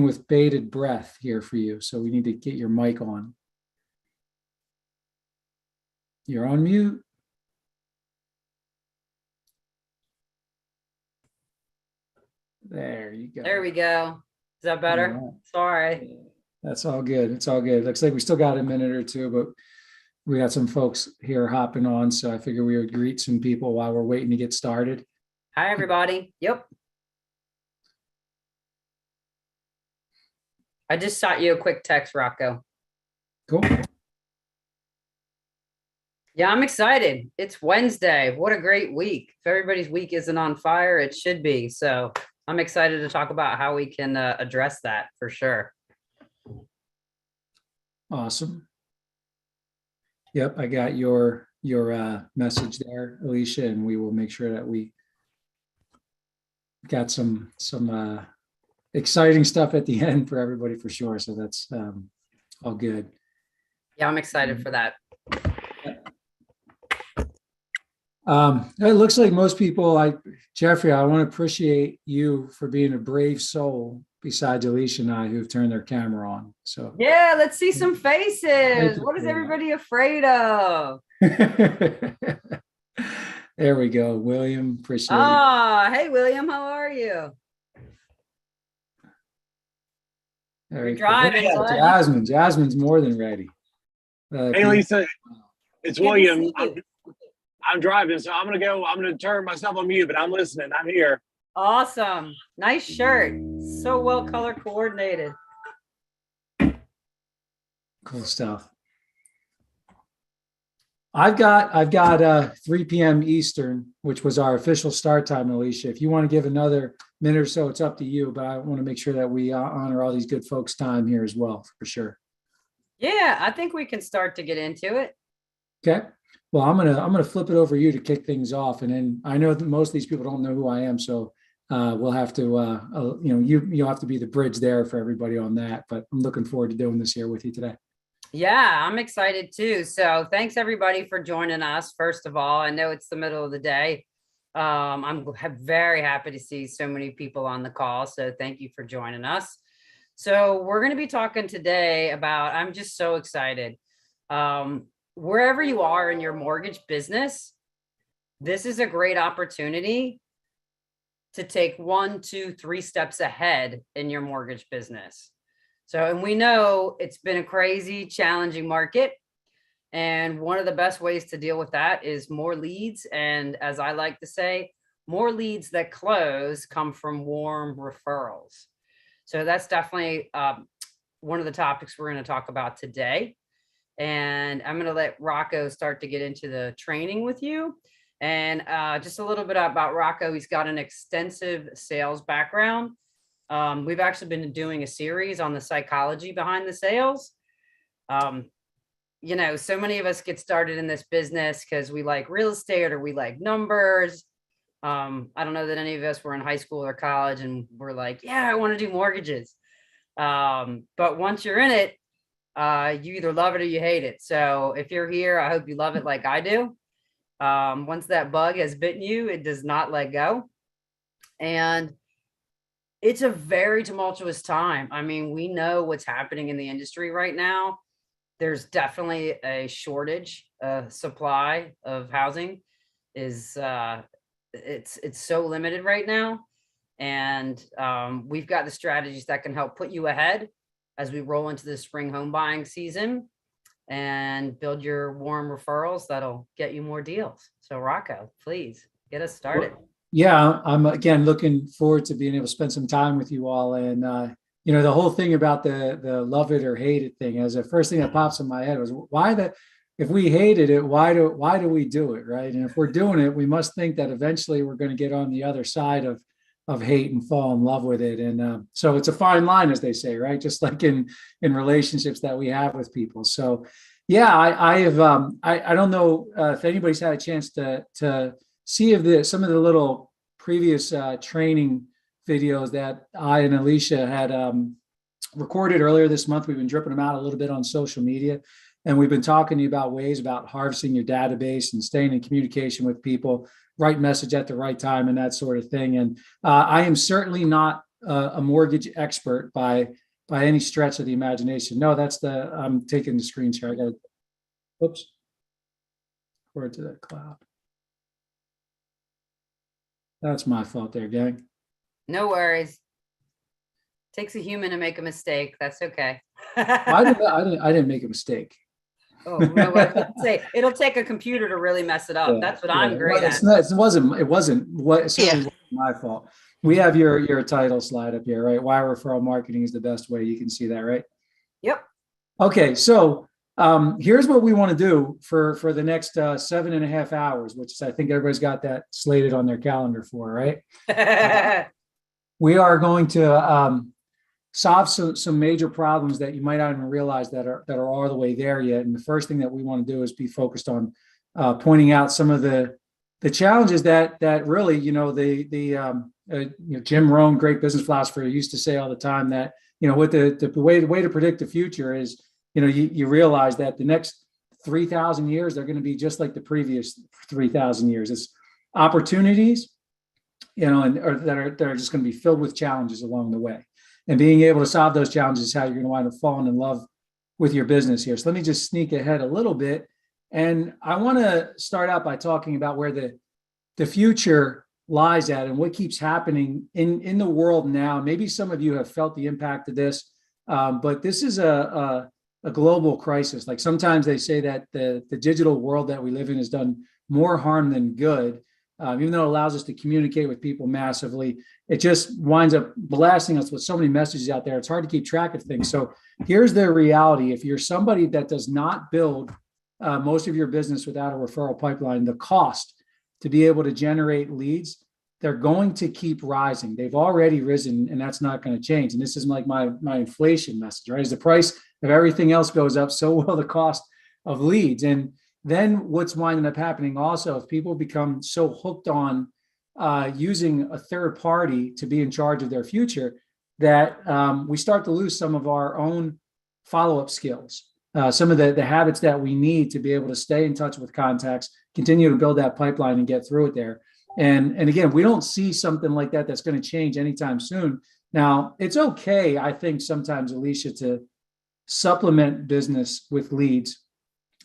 with bated breath here for you. So we need to get your mic on. You're on mute. There you go. There we go. Is that better? Right. Sorry. That's all good. It's all good. Looks like we still got a minute or two, but we got some folks here hopping on. So I figure we would greet some people while we're waiting to get started. Hi, everybody. Yep. I just shot you a quick text, Rocco. Cool. Yeah, I'm excited. It's Wednesday. What a great week. If everybody's week isn't on fire, it should be. So I'm excited to talk about how we can address that for sure. Awesome. Yep, I got your message there, Alicia, and we will make sure that we got some exciting stuff at the end for everybody for sure. So that's all good. Yeah, I'm excited for that. It looks like most people, Jeffrey, I want to appreciate you for being a brave soul besides Alicia and I who've turned their camera on. So yeah, let's see some faces. What is everybody afraid of? There we go. William, appreciate it. Ah, hey, William, how are you? You're driving. Yeah, Jasmine's more than ready. Hey, Lisa, it's William. I'm driving, so I'm gonna turn myself on mute, but I'm listening. I'm here. Awesome. Nice shirt. So well color coordinated. Cool stuff. I've got 3 p.m. Eastern, which was our official start time, Alicia. If you want to give another minute or so, it's up to you, but I want to make sure that we honor all these good folks' time here as well, for sure. Yeah, I think we can start to get into it. Okay. Well, I'm gonna flip it over to you to kick things off, and then I know that most of these people don't know who I am, so we'll have to, you'll have to be the bridge there for everybody on that. But I'm looking forward to doing this here with you today. Yeah, I'm excited too. So thanks everybody for joining us. First of all, I know it's the middle of the day. I'm very happy to see so many people on the call. So thank you for joining us. So we're going to be talking today about, I'm just so excited. Wherever you are in your mortgage business, this is a great opportunity to take 1, 2, 3 steps ahead in your mortgage business. So, and we know it's been a crazy, challenging market. And one of the best ways to deal with that is more leads. And as I like to say, more leads that close come from warm referrals. So that's definitely one of the topics we're going to talk about today. And I'm going to let Rocco start to get into the training with you. And just a little bit about Rocco. He's got an extensive sales background. We've actually been doing a series on the psychology behind the sales. So many of us get started in this business because we like real estate or we like numbers. I don't know that any of us were in high school or college and we're like, yeah, I want to do mortgages. But once you're in it, you either love it or you hate it. So if you're here, I hope you love it like I do. Once that bug has bitten you, it does not let go. And it's a very tumultuous time. I mean, we know what's happening in the industry right now. There's definitely a shortage, supply of housing is, it's so limited right now. And we've got the strategies that can help put you ahead as we roll into the spring home buying season and build your warm referrals that'll get you more deals. So Rocco, please get us started. Yeah, I'm again looking forward to being able to spend some time with you all. And the whole thing about the love it or hate it thing, as the first thing that pops in my head was if we hated it, why do we do it, right? And if we're doing it, we must think that eventually we're going to get on the other side of hate and fall in love with it. And so it's a fine line, as they say, right? Just like in relationships that we have with people. So yeah, I don't know if anybody's had a chance to see if some of the little previous training videos that I and Alicia had recorded earlier this month. We've been dripping them out a little bit on social media. And we've been talking to you about ways about harvesting your database and staying in communication with people, right message at the right time and that sort of thing. And I am certainly not a mortgage expert by any stretch of the imagination. No, I'm taking the screen share. I got to, oops, forward to the cloud. That's my fault there, gang. No worries. Takes a human to make a mistake. That's okay. I didn't make a mistake. Oh, no, I was gonna say, it'll take a computer to really mess it up. Yeah, That's what yeah. I'm great It's at. not, it wasn't what it certainly Yeah. wasn't my fault. We have your title slide up here, right? Why referral marketing is the best way. You can see that, right? Yep. Okay, so here's what we want to do for the next 7.5 hours, which is, I think everybody's got that slated on their calendar for, right? We are going to solve some major problems that you might not even realize that are all the way there yet. And the first thing that we want to do is be focused on pointing out some of the challenges that really, Jim Rohn, great business philosopher, used to say all the time that, with the way to predict the future is, you realize that the next 3,000 years, they're going to be just like the previous 3,000 years. It's opportunities, that are just going to be filled with challenges along the way. And being able to solve those challenges is how you're going to wind up falling in love with your business here. So let me just sneak ahead a little bit. And I want to start out by talking about where the future lies at and what keeps happening in the world now. Maybe some of you have felt the impact of this, but this is a global crisis. Like sometimes they say that the digital world that we live in has done more harm than good. Even though it allows us to communicate with people massively, it just winds up blasting us with so many messages out there. It's hard to keep track of things. So here's the reality. If you're somebody that does not build most of your business without a referral pipeline, the cost to be able to generate leads, they're going to keep rising. They've already risen, and that's not going to change. And this is like my inflation message, right? As the price of everything else goes up, so will the cost of leads. And then what's winding up happening also, if people become so hooked on using a third party to be in charge of their future, that we start to lose some of our own follow-up skills, some of the habits that we need to be able to stay in touch with contacts, continue to build that pipeline and get through it there. And again, we don't see something like that that's going to change anytime soon. Now, it's okay, I think, sometimes, Alicia, to supplement business with leads.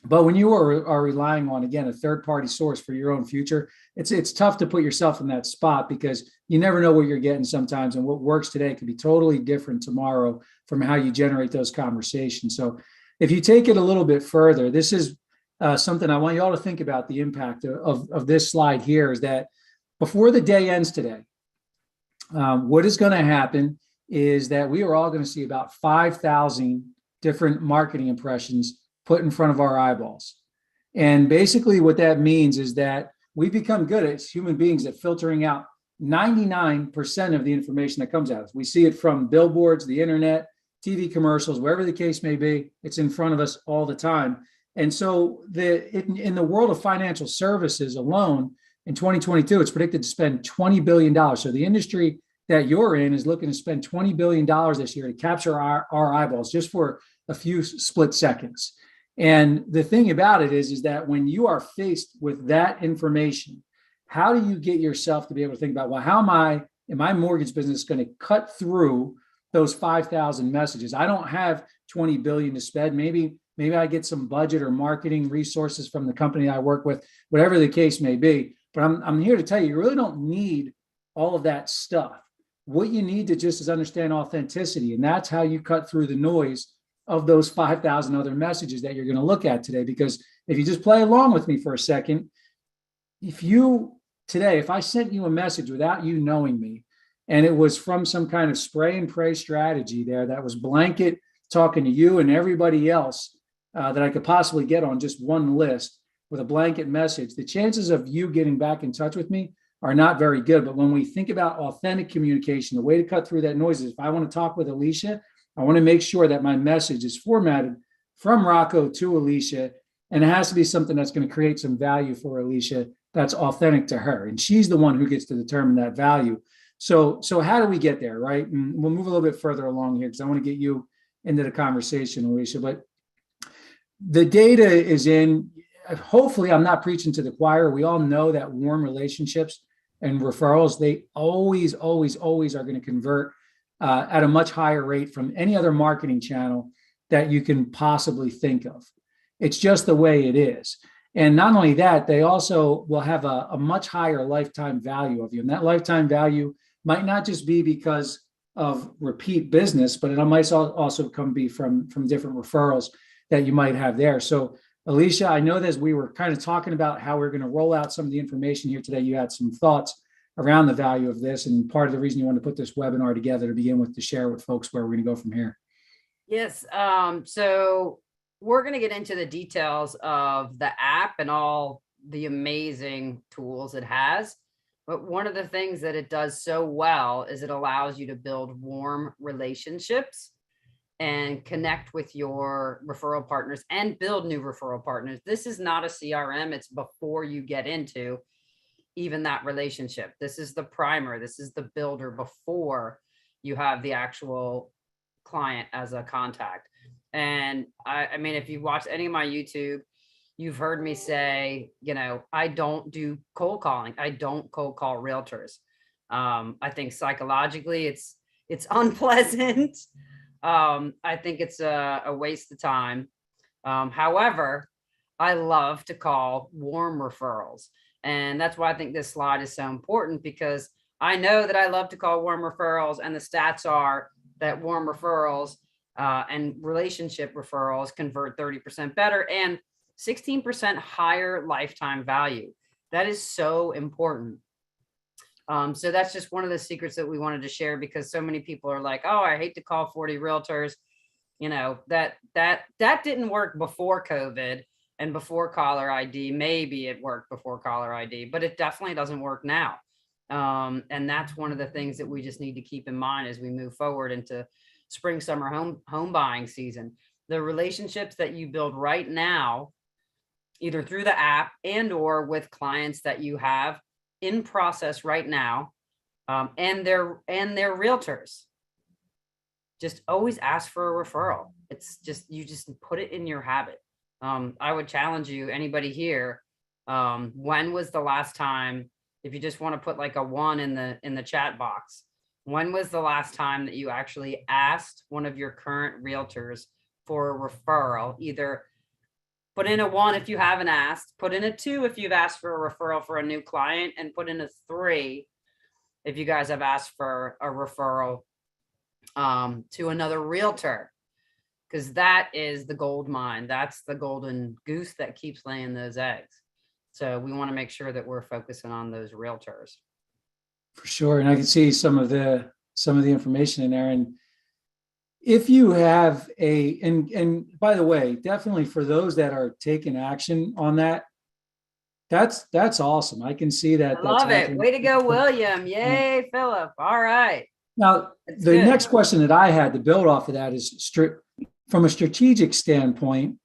But when you are relying on, again, a third-party source for your own future, it's tough to put yourself in that spot because you never know what you're getting sometimes, and what works today could be totally different tomorrow from how you generate those conversations. So if you take it a little bit further, this is something I want you all to think about. The impact of this slide here is that before the day ends today, what is going to happen is that we are all going to see about 5,000 different marketing impressions put in front of our eyeballs. And basically what that means is that we become good as human beings at filtering out 99% of the information that comes at us. We see it from billboards, the internet, TV commercials, wherever the case may be, it's in front of us all the time. And so in the world of financial services alone, in 2022, it's predicted to spend $20 billion. So the industry that you're in is looking to spend $20 billion this year to capture our eyeballs just for a few split seconds. And the thing about it is that when you are faced with that information, how do you get yourself to be able to think about, well, how am I in my mortgage business going to cut through those 5,000 messages? I don't have 20 billion to spend. Maybe I get some budget or marketing resources from the company I work with, whatever the case may be. But I'm here to tell you, you really don't need all of that stuff. What you need to just is understand authenticity. And that's how you cut through the noise of those 5,000 other messages that you're going to look at today. Because if you just play along with me for a second, if I sent you a message without you knowing me, and it was from some kind of spray and pray strategy there that was blanket talking to you and everybody else that I could possibly get on just one list with a blanket message, the chances of you getting back in touch with me are not very good. But when we think about authentic communication, the way to cut through that noise is, if I want to talk with Alicia, I want to make sure that my message is formatted from Rocco to Alicia, and it has to be something that's going to create some value for Alicia that's authentic to her. And she's the one who gets to determine that value. So how do we get there, right? And we'll move a little bit further along here because I want to get you into the conversation, Alicia. But the data is in. Hopefully, I'm not preaching to the choir. We all know that warm relationships and referrals, they always are going to convert at a much higher rate from any other marketing channel that you can possibly think of. It's just the way it is. And not only that, they also will have a much higher lifetime value of you. And that lifetime value might not just be because of repeat business, but it might also be from different referrals that you might have there. So Alicia, I know that as we were kind of talking about how we're going to roll out some of the information here today, you had some thoughts around the value of this, and part of the reason you wanted to put this webinar together to begin with, to share with folks where we're going to go from here. Yes. So we're going to get into the details of the app and all the amazing tools it has. But one of the things that it does so well is it allows you to build warm relationships and connect with your referral partners and build new referral partners. This is not a CRM. It's before you get into even that relationship. This is the primer. This is the builder before you have the actual client as a contact. And I mean, if you watch any of my YouTube, you've heard me say, you know, I don't do cold calling. I don't cold call realtors. I think psychologically it's unpleasant. I think it's a waste of time. However, I love to call warm referrals. And that's why I think this slide is so important, because I know that I love to call warm referrals, and the stats are that warm referrals and relationship referrals convert 30% better and 16% higher lifetime value. That is so important. So that's just one of the secrets that we wanted to share, because so many people are like, oh, I hate to call 40 realtors. You know, that didn't work before COVID and before caller ID. Maybe it worked before caller ID, but it definitely doesn't work now. And that's one of the things that we just need to keep in mind as we move forward into spring, summer home buying season. The relationships that you build right now, either through the app and or with clients that you have in process right now, and their realtors, just always ask for a referral. It's just, you just put it in your habit. I would challenge you, anybody here, when was the last time, if you just want to put like a 1 in the chat box, when was the last time that you actually asked one of your current realtors for a referral? Either put in a 1 if you haven't asked, put in a 2 if you've asked for a referral for a new client, and put in a 3 if you guys have asked for a referral to another realtor, because that is the gold mine. That's the golden goose that keeps laying those eggs. So we want to make sure that we're focusing on those realtors. For sure. And I can see some of the information in there. And if you have and by the way, definitely for those that are taking action on that, that's awesome. I can see that. I love it. Way to go, William. Yay, Philip. All right. Now, the next question that I had to build off of that is, from a strategic standpoint,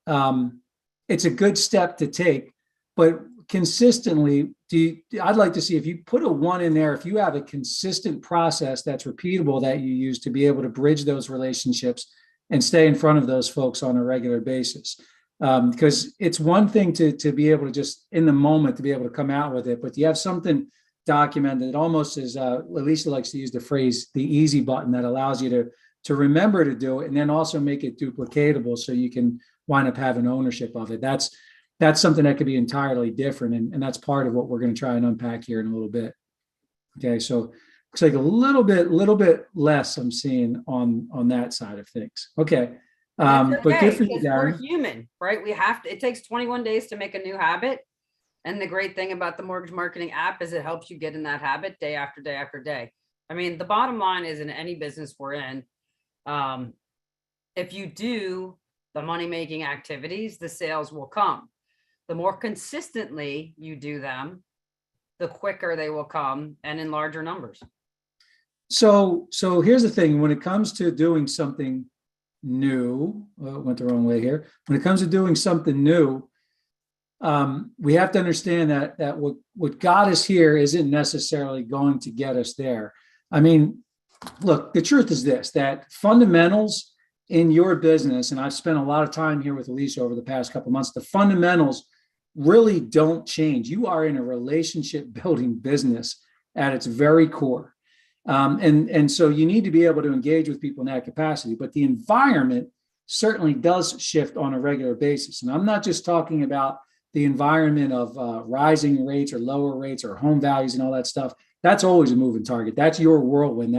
it's a good step to take, but consistently, I'd like to see, if you put a 1 in there, if you have a consistent process that's repeatable that you use to be able to bridge those relationships and stay in front of those folks on a regular basis. Because it's one thing to be able to just in the moment to be able to come out with it, but you have something documented. It almost is, Alicia likes to use the phrase, the easy button, that allows you to remember to do it, and then also make it duplicatable so you can wind up having ownership of it. That's something that could be entirely different. And that's part of what we're going to try and unpack here in a little bit. Okay. So looks like a little bit less I'm seeing on that side of things. Okay. But good for you, Darren. We're human, right? It takes 21 days to make a new habit. And the great thing about the mortgage marketing app is it helps you get in that habit day after day after day. I mean, the bottom line is, in any business we're in, if you do the money-making activities, the sales will come. The more consistently you do them, the quicker they will come, and in larger numbers. So here's the thing. When it comes to doing something new, went the wrong way here. When it comes to doing something new, we have to understand that what got us here isn't necessarily going to get us there. I mean, look, the truth is this, that fundamentals in your business, and I've spent a lot of time here with Alicia over the past couple of months, the fundamentals really don't change. You are in a relationship building business at its very core. And so you need to be able to engage with people in that capacity. But the environment certainly does shift on a regular basis. And I'm not just talking about the environment of rising rates or lower rates or home values and all that stuff. That's always a moving target. That's your whirlwind.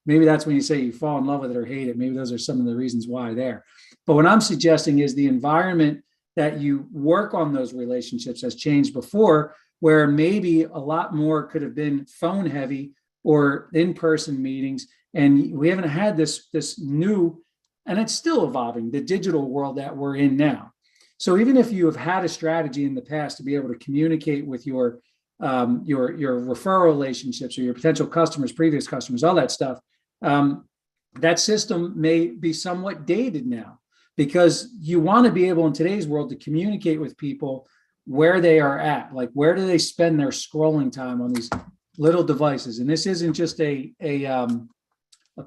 Maybe that's when you say you fall in love with it or hate it. Maybe those are some of the reasons why there. But what I'm suggesting is the environment that you work on those relationships has changed before, where maybe a lot more could have been phone heavy or in-person meetings. And we haven't had this new, and it's still evolving, the digital world that we're in now. So even if you have had a strategy in the past to be able to communicate with your referral relationships or your potential customers, previous customers, all that stuff, that system may be somewhat dated now, because you want to be able in today's world to communicate with people where they are at, like where do they spend their scrolling time on these little devices. And this isn't just a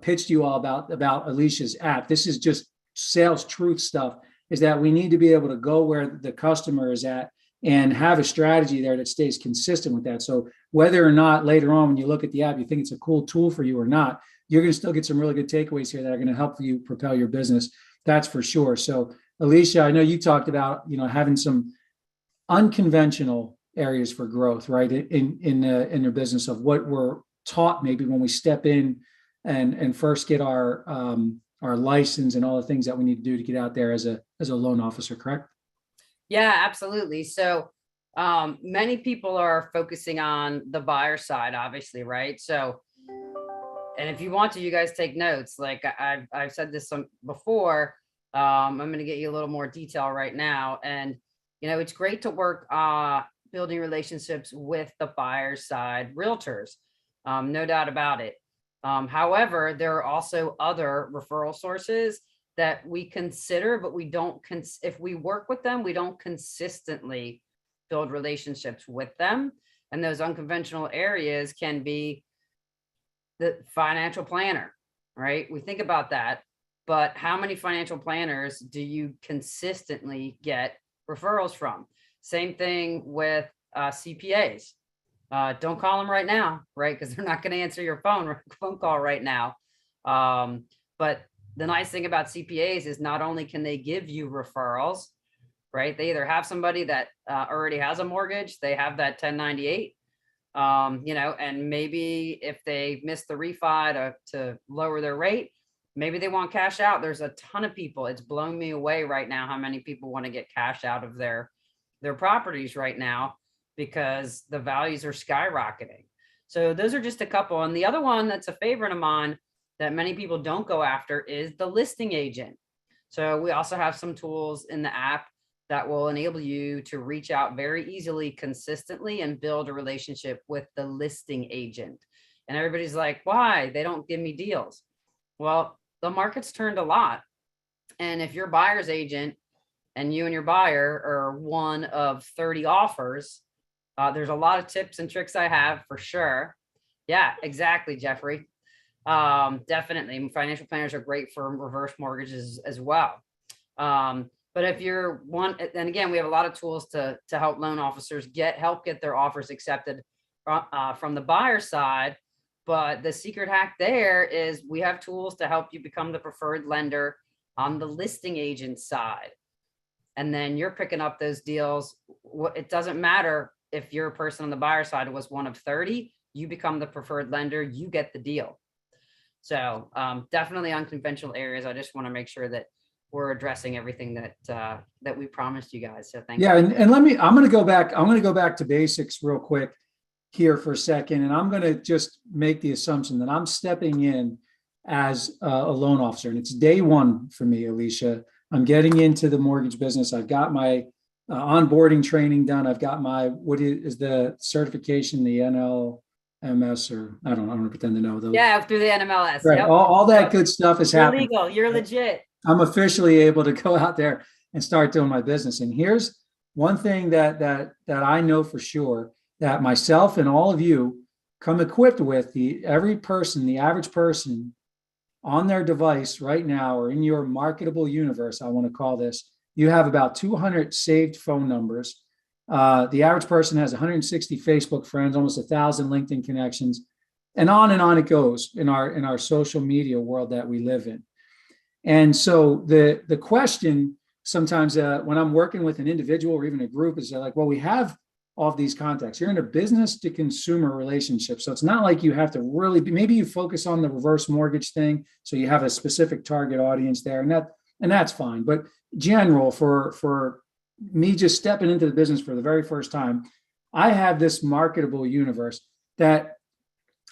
pitch to you all about Alicia's app. This is just sales truth stuff, is that we need to be able to go where the customer is at and have a strategy there that stays consistent with that. So whether or not later on when you look at the app, you think it's a cool tool for you or not, you're going to still get some really good takeaways here that are going to help you propel your business. That's for sure. So Alicia, I know you talked about, having some unconventional areas for growth, right? In your business, of what we're taught maybe when we step in and first get our license and all the things that we need to do to get out there as a loan officer, correct? Yeah, absolutely. So many people are focusing on the buyer side, obviously, right? So, and if you want to, you guys take notes. Like I've said this before. I'm going to get you a little more detail right now. And, it's great to work building relationships with the buyer side realtors. No doubt about it. However, there are also other referral sources that we consider, but we don't, if we work with them, we don't consistently build relationships with them. And those unconventional areas can be the financial planner, right? We think about that, but how many financial planners do you consistently get referrals from? Same thing with CPAs. Don't call them right now, right? Because they're not going to answer your phone call right now. But the nice thing about CPAs is not only can they give you referrals, right? They either have somebody that already has a mortgage, they have that 1098, and maybe if they miss the refi to lower their rate, maybe they want cash out. There's a ton of people. It's blown me away right now how many people want to get cash out of their properties right now because the values are skyrocketing. So those are just a couple. And the other one that's a favorite of mine that many people don't go after is the listing agent. So we also have some tools in the app that will enable you to reach out very easily, consistently, and build a relationship with the listing agent. And everybody's like, why? They don't give me deals. Well, the market's turned a lot. And if your buyer's agent and you and your buyer are one of 30 offers, there's a lot of tips and tricks I have for sure. Yeah, exactly, Jeffrey. Definitely. Financial planners are great for reverse mortgages as well. But if you're one, and again, we have a lot of tools to help loan officers help get their offers accepted from the buyer side. But the secret hack there is we have tools to help you become the preferred lender on the listing agent side. And then you're picking up those deals. It doesn't matter if your person on the buyer side was one of 30, you become the preferred lender, you get the deal. So definitely unconventional areas. I just want to make sure that we're addressing everything that we promised you guys. So thank you. Yeah, and I'm going to go back to basics real quick here for a second. And I'm going to just make the assumption that I'm stepping in as a loan officer. And it's day one for me, Alicia. I'm getting into the mortgage business. I've got my onboarding training done. I've got my, what is the certification, the NLMS, or I don't pretend to know those. Yeah, through the NMLS. Right. Yep. All that good stuff is happening. You're legal. You're legit. I'm officially able to go out there and start doing my business. And here's one thing that I know for sure, that myself and all of you come equipped with. The average person on their device right now, or in your marketable universe, I want to call this, you have about 200 saved phone numbers. The average person has 160 Facebook friends, almost 1,000 LinkedIn connections. and on it goes in our social media world that we live in. And so the question sometimes when I'm working with an individual or even a group is like, well, we have all of these contacts. You're in a business to consumer relationship. So it's not like you have to really maybe you focus on the reverse mortgage thing. So you have a specific target audience there, and that's fine. But general for me just stepping into the business for the very first time, I have this marketable universe that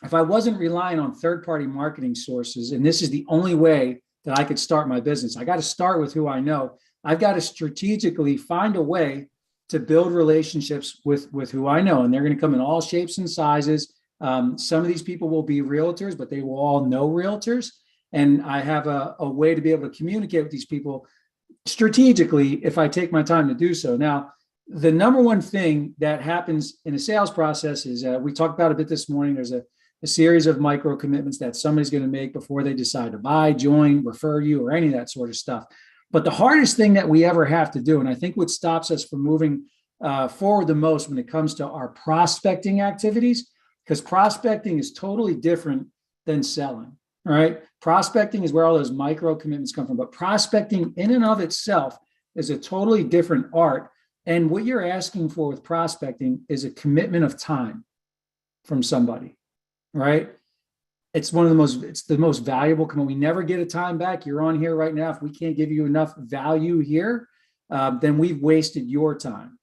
if I wasn't relying on third-party marketing sources, and this is the only way that I could start my business, I got to start with who I know. I've got to strategically find a way to build relationships with who I know. And they're going to come in all shapes and sizes. Some of these people will be realtors, but they will all know realtors. And I have a way to be able to communicate with these people strategically if I take my time to do so. Now, the number one thing that happens in a sales process is we talked about a bit this morning. There's a series of micro commitments that somebody's going to make before they decide to buy, join, refer you, or any of that sort of stuff. But the hardest thing that we ever have to do, and I think what stops us from moving forward the most when it comes to our prospecting activities, because prospecting is totally different than selling, right? Prospecting is where all those micro commitments come from, but prospecting in and of itself is a totally different art. And what you're asking for with prospecting is a commitment of time from somebody, right? It's the most valuable commitment. We never get a time back. You're on here right now. If we can't give you enough value here, then we've wasted your time.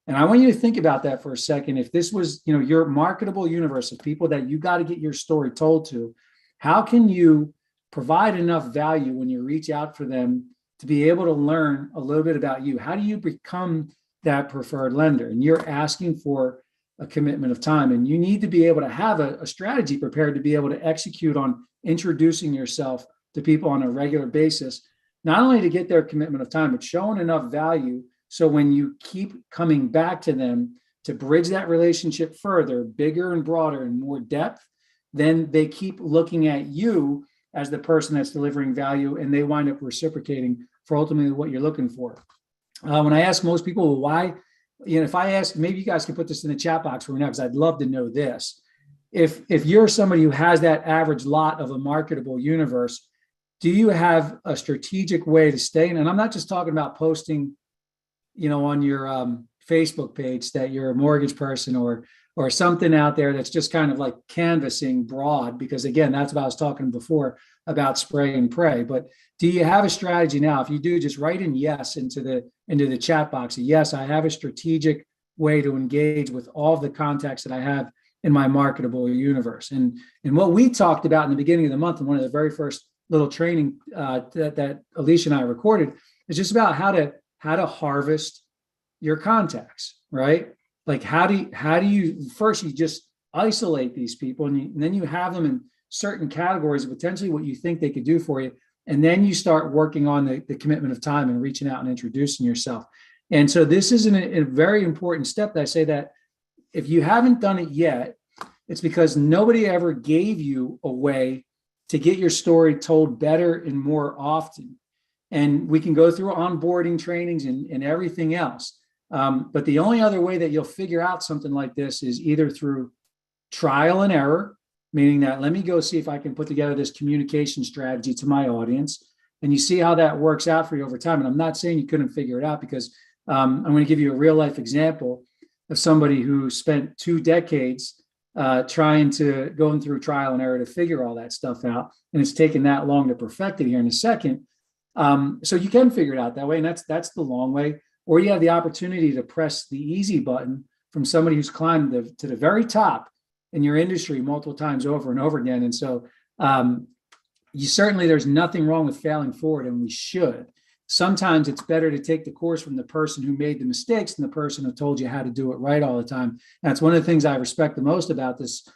And I want you to think about that for a second. If this was, your marketable universe of people that you got to get your story told to, how can you provide enough value when you reach out for them to be able to learn a little bit about you? How do you become that preferred lender? And you're asking for a commitment of time, and you need to be able to have a strategy prepared to be able to execute on introducing yourself to people on a regular basis, not only to get their commitment of time, but showing enough value so when you keep coming back to them to bridge that relationship further, bigger and broader and more depth, then they keep looking at you as the person that's delivering value, and they wind up reciprocating for ultimately what you're looking for. When I ask most people, well, why, if I ask, maybe you guys can put this in the chat box for me now, because I'd love to know this. If you're somebody who has that average lot of a marketable universe, do you have a strategic way to stay in? And I'm not just talking about posting, on your Facebook page that you're a mortgage person or something out there that's just kind of like canvassing broad, because again, that's what I was talking before about spray and pray. But do you have a strategy now? If you do, just write in yes into the chat box. Yes, I have a strategic way to engage with all of the contacts that I have in my marketable universe. And what we talked about in the beginning of the month, and one of the very first little training that Alicia and I recorded, is just about how to harvest your contacts, right? Like how do you first, you just isolate these people, and then you have them in certain categories of potentially what you think they could do for you. And then you start working on the commitment of time and reaching out and introducing yourself. And so this is a very important step that I say that if you haven't done it yet, it's because nobody ever gave you a way to get your story told better and more often. And we can go through onboarding trainings and everything else. But the only other way that you'll figure out something like this is either through trial and error, meaning that let me go see if I can put together this communication strategy to my audience. And you see how that works out for you over time. And I'm not saying you couldn't figure it out, because I'm going to give you a real life example of somebody who spent 2 decades trying to going through trial and error to figure all that stuff out. And it's taken that long to perfect it here in a second. So you can figure it out that way. And that's the long way. Or you have the opportunity to press the easy button from somebody who's climbed to the very top in your industry multiple times over and over again. And so there's nothing wrong with failing forward, and we should. Sometimes it's better to take the course from the person who made the mistakes than the person who told you how to do it right all the time. And that's one of the things I respect the most about this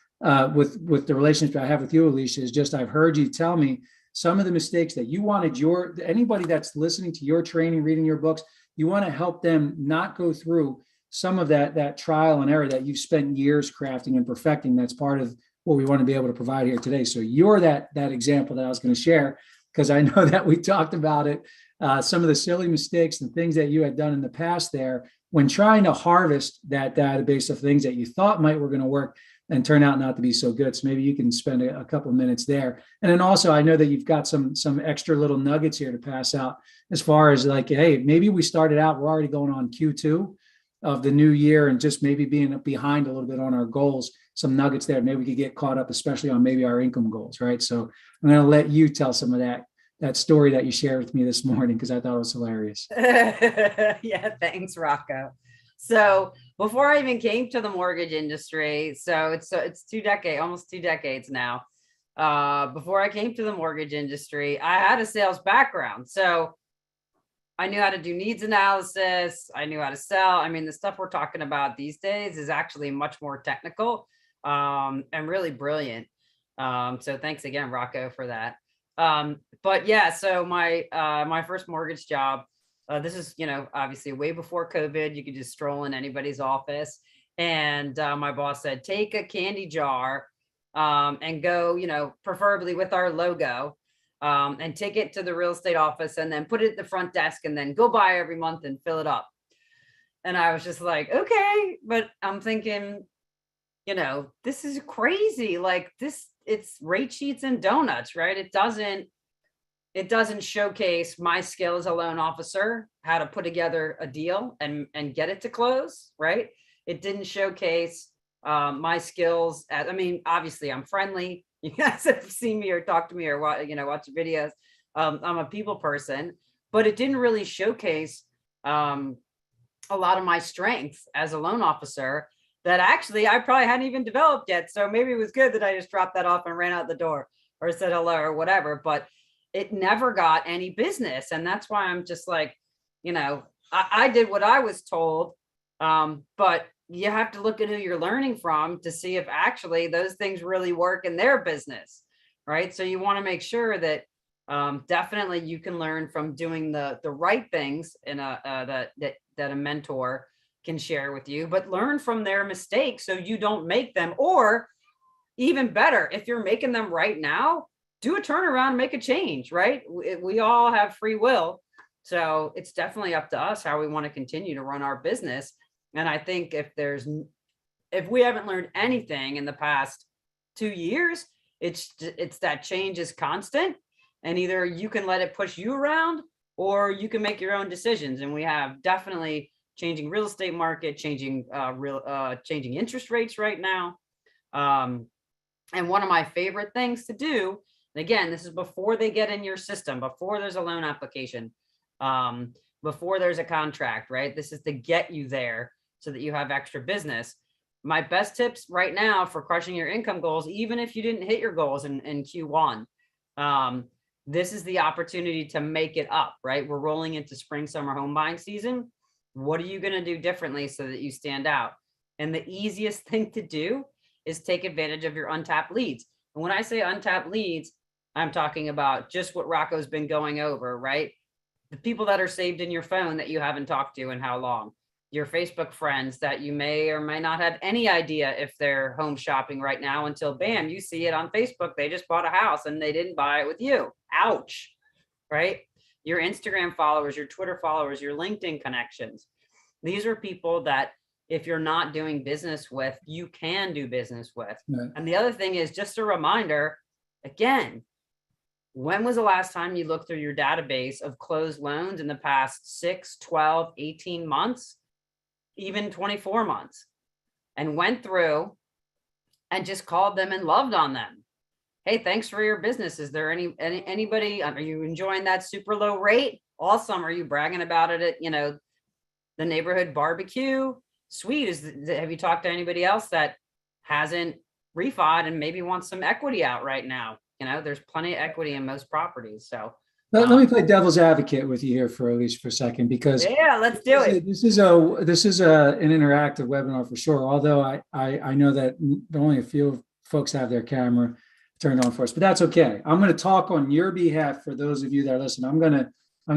with the relationship I have with you, Alicia, is just I've heard you tell me some of the mistakes that you wanted anybody that's listening to your training, reading your books, you want to help them not go through some of that trial and error that you've spent years crafting and perfecting. That's part of what we want to be able to provide here today. So you're that example that I was going to share, because I know that we talked about it, some of the silly mistakes and things that you had done in the past there when trying to harvest that database of things that you thought were going to work. and turn out not to be so good. So maybe you can spend a couple of minutes there. And then also, I know that you've got some extra little nuggets here to pass out as far as like, hey, maybe we started out, we're already going on Q2 of the new year and just maybe being behind a little bit on our goals, some nuggets there. Maybe we could get caught up, especially on maybe our income goals, right? So I'm going to let you tell some of that story that you shared with me this morning, because I thought it was hilarious. Yeah, thanks, Rocco. So before I even came to the mortgage industry, so it's almost 2 decades now. Before I came to the mortgage industry, I had a sales background. So I knew how to do needs analysis. I knew how to sell. I mean, the stuff we're talking about these days is actually much more technical, and really brilliant. So thanks again, Rocco, for that. But yeah, so my first mortgage job, this is, obviously way before COVID. You could just stroll in anybody's office. And my boss said, take a candy jar and go, preferably with our logo, and take it to the real estate office and then put it at the front desk and then go by every month and fill it up. And I was just like, okay, but I'm thinking, this is crazy. Like this, it's rate sheets and donuts, right? It doesn't showcase my skill as a loan officer, how to put together a deal and get it to close, right? It didn't showcase my skills obviously I'm friendly. You guys have seen me or talked to me or watch videos. I'm a people person, but it didn't really showcase a lot of my strengths as a loan officer that actually I probably hadn't even developed yet. So maybe it was good that I just dropped that off and ran out the door or said hello or whatever, but it never got any business. And that's why I'm just like, I did what I was told. But you have to look at who you're learning from to see if actually those things really work in their business, right? So you want to make sure that definitely you can learn from doing the right things in that a mentor can share with you, but learn from their mistakes so you don't make them. Or even better, if you're making them right now, do a turnaround, make a change, right? We all have free will. So it's definitely up to us how we want to continue to run our business. And I think if we haven't learned anything in the past 2 years, it's that change is constant, and either you can let it push you around or you can make your own decisions. And we have definitely changing real estate market, changing interest rates right now. And one of my favorite things to do, and again, this is before they get in your system, before there's a loan application, before there's a contract, right? This is to get you there so that you have extra business. My best tips right now for crushing your income goals, even if you didn't hit your goals in Q1, this is the opportunity to make it up, right? We're rolling into spring, summer home buying season. What are you going to do differently so that you stand out? And the easiest thing to do is take advantage of your untapped leads. And when I say untapped leads, I'm talking about just what Rocco's been going over, right? The people that are saved in your phone that you haven't talked to in how long, your Facebook friends that you may or may not have any idea if they're home shopping right now until bam, you see it on Facebook. They just bought a house and they didn't buy it with you. Ouch, right? Your Instagram followers, your Twitter followers, your LinkedIn connections. These are people that if you're not doing business with, you can do business with. Right. And the other thing is just a reminder, again, when was the last time you looked through your database of closed loans in the past 6, 12, 18 months, even 24 months, and went through and just called them and loved on them? Hey, thanks for your business. Is there anybody, are you enjoying that super low rate? Awesome. Are you bragging about it at, the neighborhood barbecue? Sweet. Have you talked to anybody else that hasn't refied and maybe wants some equity out right now? There's plenty of equity in most properties. So let me play devil's advocate with you here for a second, because yeah, let's do it. This is an interactive webinar for sure. Although I know that only a few folks have their camera turned on for us, but that's okay. I'm going to talk on your behalf for those of you that are listening. I'm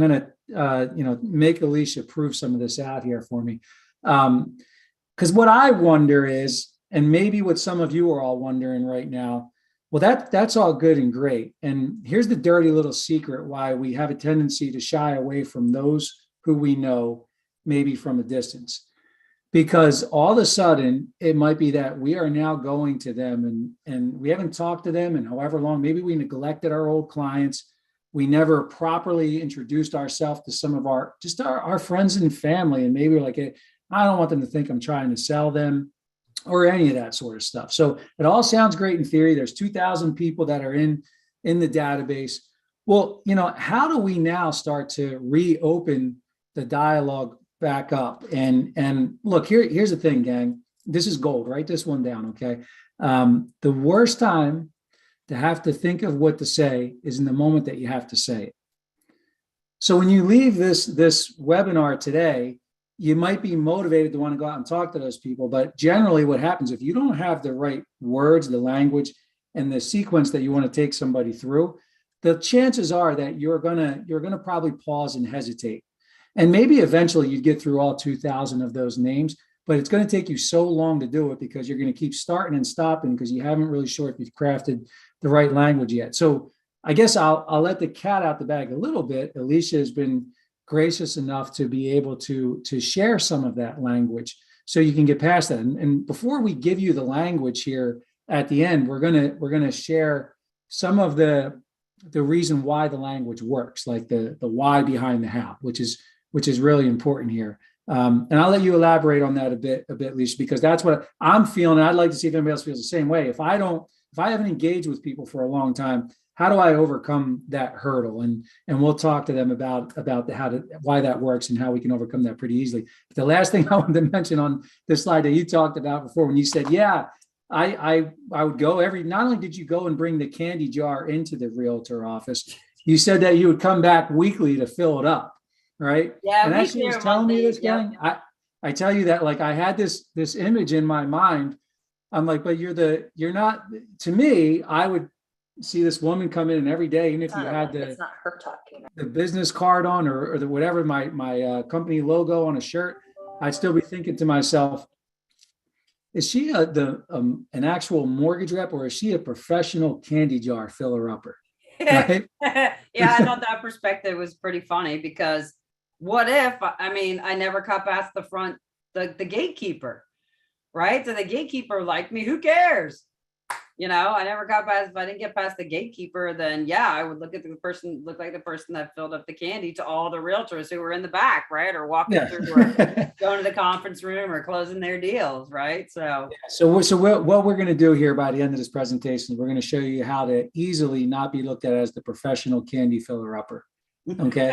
going to make Alicia prove some of this out here for me. Because what I wonder is, and maybe what some of you are all wondering right now, well, that's all good and great. And here's the dirty little secret why we have a tendency to shy away from those who we know, maybe from a distance. because all of a sudden it might be that we are now going to them and we haven't talked to them in however long. Maybe we neglected our old clients. We never properly introduced ourselves to some of our friends and family. And maybe we're like, hey, I don't want them to think I'm trying to sell them or any of that sort of stuff. So it all sounds great in theory. There's 2,000 people that are in the database. Well, how do we now start to reopen the dialogue back up? And look, here's the thing, gang. This is gold. Write this one down, okay? The worst time to have to think of what to say is in the moment that you have to say it. So when you leave this webinar today, you might be motivated to want to go out and talk to those people. But generally what happens if you don't have the right words, the language, and the sequence that you want to take somebody through, the chances are that you're gonna probably pause and hesitate. And maybe eventually you'd get through all 2,000 of those names, but it's going to take you so long to do it because you're going to keep starting and stopping because you haven't really sure if you've crafted the right language yet. So I guess I'll let the cat out the bag a little bit. Alicia has been gracious enough to be able to share some of that language so you can get past that. And before we give you the language here at the end, we're gonna share some of the reason why the language works, like the why behind the how, which is really important here. And I'll let you elaborate on that a bit, Alicia, because that's what I'm feeling. I'd like to see if anybody else feels the same way. If I haven't engaged with people for a long time, how do I overcome that hurdle? And we'll talk to them about why that works and how we can overcome that pretty easily. But the last thing I wanted to mention on this slide that you talked about before, when you said, yeah, I would go not only did you go and bring the candy jar into the realtor office, you said that you would come back weekly to fill it up, right? Yeah. And as she was telling me this, gang, I tell you that, like, I had this image in my mind. I'm like, but you're not, to me, I would see this woman come in and every day, even if you had it's not her talking. the business card on or the whatever, my company logo on a shirt, I'd still be thinking to myself, is she an actual mortgage rep or is she a professional candy jar filler upper? Right? Yeah, I thought that perspective was pretty funny because what if, I never got past the gatekeeper, right? So the gatekeeper liked me, who cares? I never got past, if I didn't get past the gatekeeper, then yeah, I would look like the person that filled up the candy to all the realtors who were in the back, right? Or walking through or going to the conference room or closing their deals, right? So what we're going to do here by the end of this presentation, we're going to show you how to easily not be looked at as the professional candy filler upper. Okay.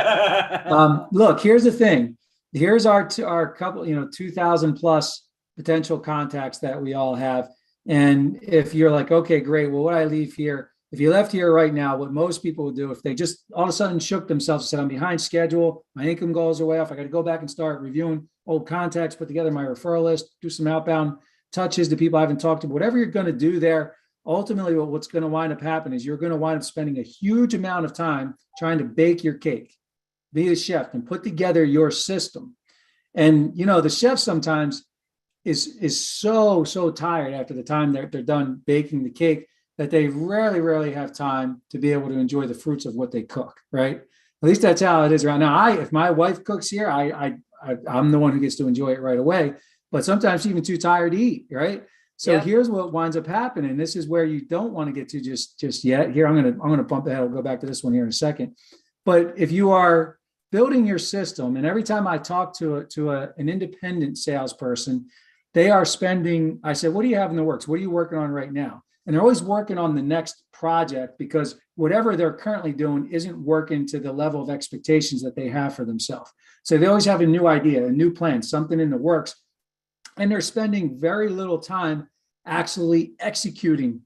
Look, here's the thing. Here's our couple, 2,000 plus potential contacts that we all have. And if you're like, okay, great. Well, what I leave here, if you left here right now, what most people would do if they just all of a sudden shook themselves and said, I'm behind schedule, my income goals are way off, I got to go back and start reviewing old contacts, put together my referral list, do some outbound touches to people I haven't talked to. Whatever you're going to do there, ultimately what's going to wind up happening is you're going to wind up spending a huge amount of time trying to bake your cake, be a chef and put together your system. And, the chef sometimes is so tired after the time they're done baking the cake that they rarely have time to be able to enjoy the fruits of what they cook, right? At least that's how it is right now. If my wife cooks here, I'm the one who gets to enjoy it right away, but sometimes she's even too tired to eat, right? So here's what winds up happening. This is where you don't want to get to just yet. Here, I'm gonna bump ahead. I'll go back to this one here in a second. But if you are building your system, and every time I talk to an independent salesperson, they are spending, I said, what do you have in the works? What are you working on right now? And they're always working on the next project because whatever they're currently doing isn't working to the level of expectations that they have for themselves. So they always have a new idea, a new plan, something in the works. And they're spending very little time actually executing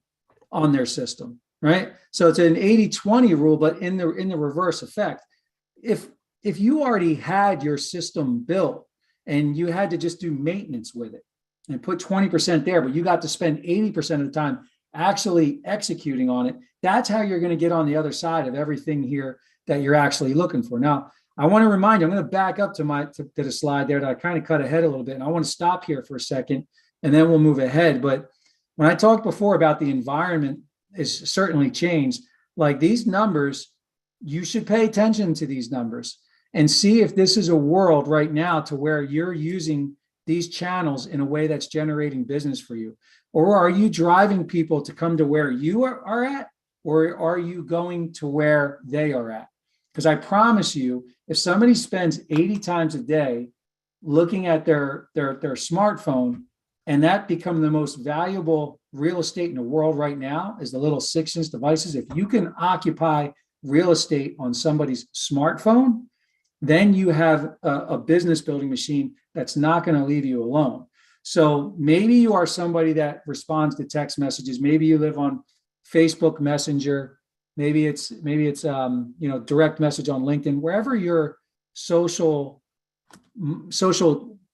on their system, right? So it's an 80-20 rule, but in the reverse effect. If you already had your system built and you had to just do maintenance with it, and put 20% there, but you got to spend 80% of the time actually executing on it. That's how you're going to get on the other side of everything here that you're actually looking for. Now, I want to remind you, I'm going to back up to the slide there that I kind of cut ahead a little bit. And I want to stop here for a second and then we'll move ahead. But when I talked before about the environment is certainly changed, like these numbers, you should pay attention to these numbers and see if this is a world right now to where you're using these channels in a way that's generating business for you? Or are you driving people to come to where you are at? Or are you going to where they are at? Because I promise you, if somebody spends 80 times a day looking at their smartphone, and that become the most valuable real estate in the world right now is the little 6-inch devices. If you can occupy real estate on somebody's smartphone, then you have a business building machine that's not going to leave you alone. So maybe you are somebody that responds to text messages. Maybe you live on Facebook Messenger. Maybe it's direct message on LinkedIn. Wherever your social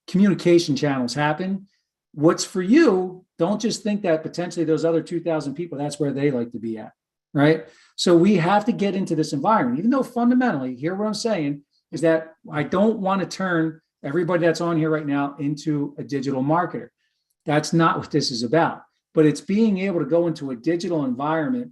communication channels happen, what's for you, don't just think that potentially those other 2,000 people, that's where they like to be at, right? So we have to get into this environment, even though fundamentally, hear what I'm saying, is that I don't want to turn everybody that's on here right now into a digital marketer. That's not what this is about. But it's being able to go into a digital environment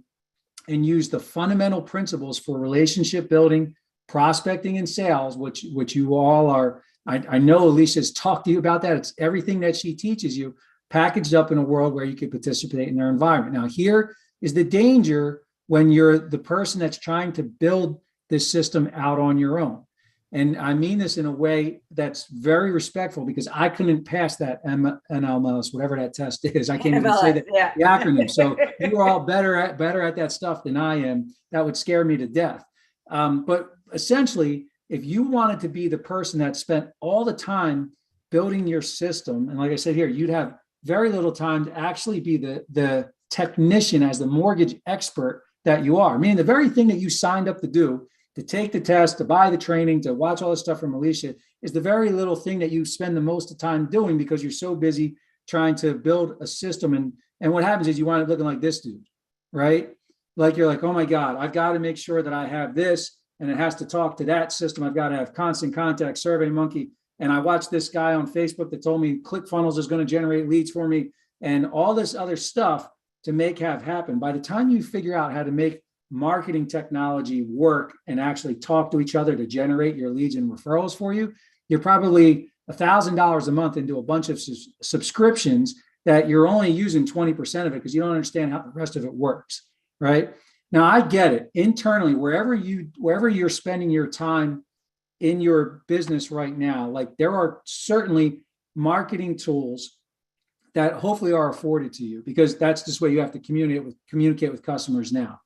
and use the fundamental principles for relationship building, prospecting, and sales, which you all are. I know Alicia's talked to you about that. It's everything that she teaches you packaged up in a world where you can participate in their environment. Now, here is the danger when you're the person that's trying to build this system out on your own. And I mean this in a way that's very respectful, because I couldn't pass that NLMS, whatever that test is. I can't even say the acronym. So you are all better at that stuff than I am. That would scare me to death. But essentially, if you wanted to be the person that spent all the time building your system, and like I said here, you'd have very little time to actually be the technician as the mortgage expert that you are. I mean, the very thing that you signed up to do, to take the test, to buy the training, to watch all this stuff from Alicia, is the very little thing that you spend the most of time doing because you're so busy trying to build a system. And what happens is you wind up looking like this dude, right? Like you're like, oh my God, I've got to make sure that I have this, and it has to talk to that system. I've got to have Constant Contact, SurveyMonkey. And I watched this guy on Facebook that told me ClickFunnels is going to generate leads for me, and all this other stuff to make happen. By the time you figure out how to make marketing technology work and actually talk to each other to generate your leads and referrals for you, you're probably $1,000 a month into a bunch of subscriptions that you're only using 20% of it because you don't understand how the rest of it works, right? Now, I get it. Internally, wherever you're spending your time in your business right now, like there are certainly marketing tools that hopefully are afforded to you, because that's just what you have to communicate with customers now.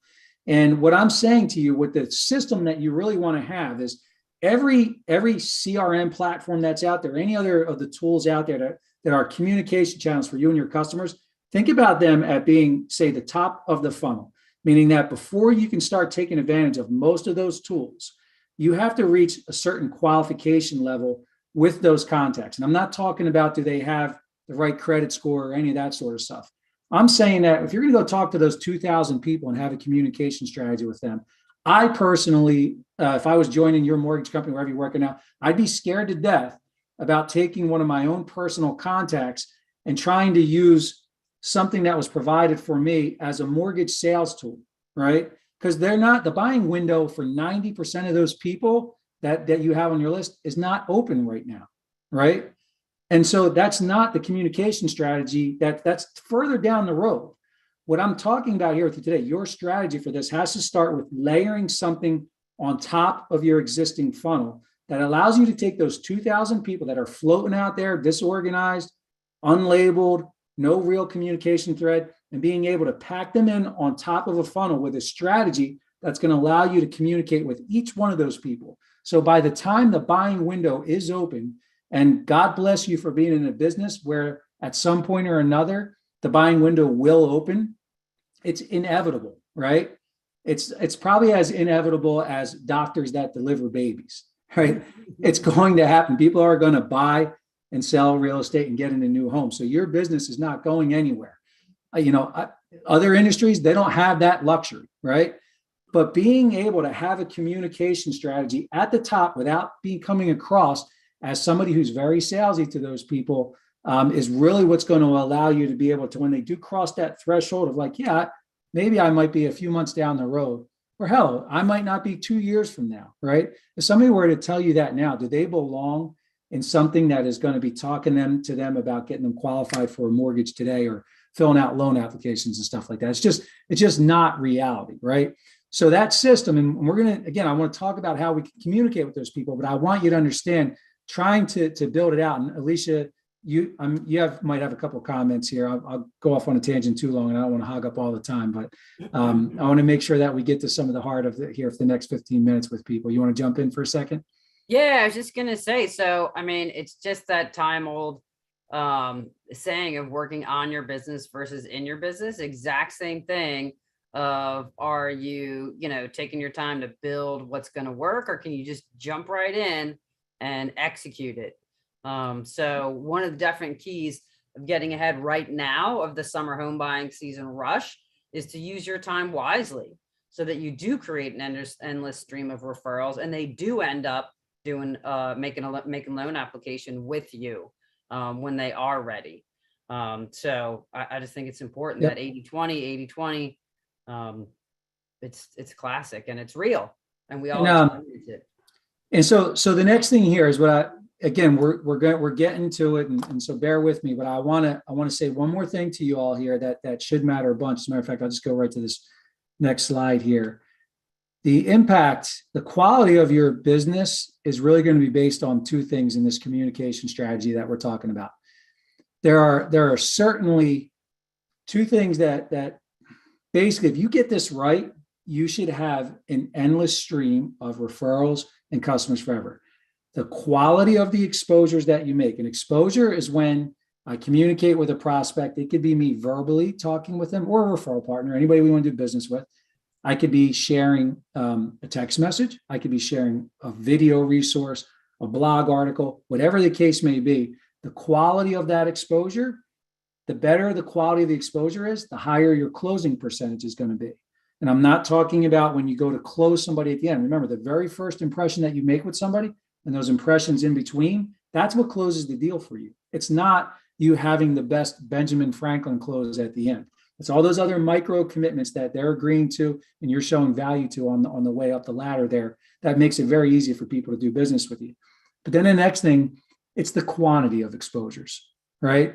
And what I'm saying to you with the system that you really want to have is every CRM platform that's out there, any other of the tools out there that are communication channels for you and your customers, think about them at being, say, the top of the funnel, meaning that before you can start taking advantage of most of those tools, you have to reach a certain qualification level with those contacts. And I'm not talking about do they have the right credit score or any of that sort of stuff. I'm saying that if you're going to go talk to those 2,000 people and have a communication strategy with them, I personally, if I was joining your mortgage company, wherever you're working now, I'd be scared to death about taking one of my own personal contacts and trying to use something that was provided for me as a mortgage sales tool, right? Because they're not, the buying window for 90% of those people that you have on your list is not open right now, right? And so that's not the communication strategy, that's further down the road. What I'm talking about here with you today, your strategy for this has to start with layering something on top of your existing funnel that allows you to take those 2,000 people that are floating out there, disorganized, unlabeled, no real communication thread, and being able to pack them in on top of a funnel with a strategy that's going to allow you to communicate with each one of those people. So by the time the buying window is open, and God bless you for being in a business where at some point or another, the buying window will open, it's inevitable, right? It's probably as inevitable as doctors that deliver babies, right? It's going to happen. People are going to buy and sell real estate and get into new homes. So your business is not going anywhere. Other industries, they don't have that luxury, right? But being able to have a communication strategy at the top without coming across as somebody who's very salesy to those people is really what's going to allow you to be able to, when they do cross that threshold of like, yeah, maybe I might be a few months down the road, or hell, I might not be 2 years from now, right? If somebody were to tell you that now, do they belong in something that is going to be talking to them about getting them qualified for a mortgage today or filling out loan applications and stuff like that. It's just not reality, right? So that system, and we're going to, again, I want to talk about how we can communicate with those people, but I want you to understand trying to build it out. And Alicia, you might have a couple of comments here. I'll go off on a tangent too long, and I don't want to hog up all the time, but I want to make sure that we get to some of the heart of it here for the next 15 minutes with people. You want to jump in for a second? Yeah, I was just going to say, so, I mean, it's just that time old saying of working on your business versus in your business, exact same thing of, are you, taking your time to build what's going to work, or can you just jump right in and execute it? So one of the definite keys of getting ahead right now of the summer home buying season rush is to use your time wisely so that you do create an endless stream of referrals, and they do end up doing making loan application with you when they are ready. So I just think it's important that 80-20, it's classic and it's real, and we all experience it. And so the next thing here is what we're getting to it, and so bear with me, but I want to say one more thing to you all here that should matter a bunch. As a matter of fact, I'll just go right to this next slide here. The impact, the quality of your business is really going to be based on two things in this communication strategy that we're talking about. There are certainly two things that basically, if you get this right, you should have an endless stream of referrals and customers forever. The quality of the exposures that you make. An exposure is when I communicate with a prospect. It could be me verbally talking with them, or a referral partner, anybody we want to do business with. I could be sharing a text message. I could be sharing a video resource, a blog article, whatever the case may be. The quality of that exposure, the better the quality of the exposure is, the higher your closing percentage is going to be. And I'm not talking about when you go to close somebody at the end. Remember, the very first impression that you make with somebody and those impressions in between, that's what closes the deal for you. It's not you having the best Benjamin Franklin close at the end. It's all those other micro commitments that they're agreeing to and you're showing value to on the way up the ladder there. That makes it very easy for people to do business with you. But then the next thing, it's the quantity of exposures, right?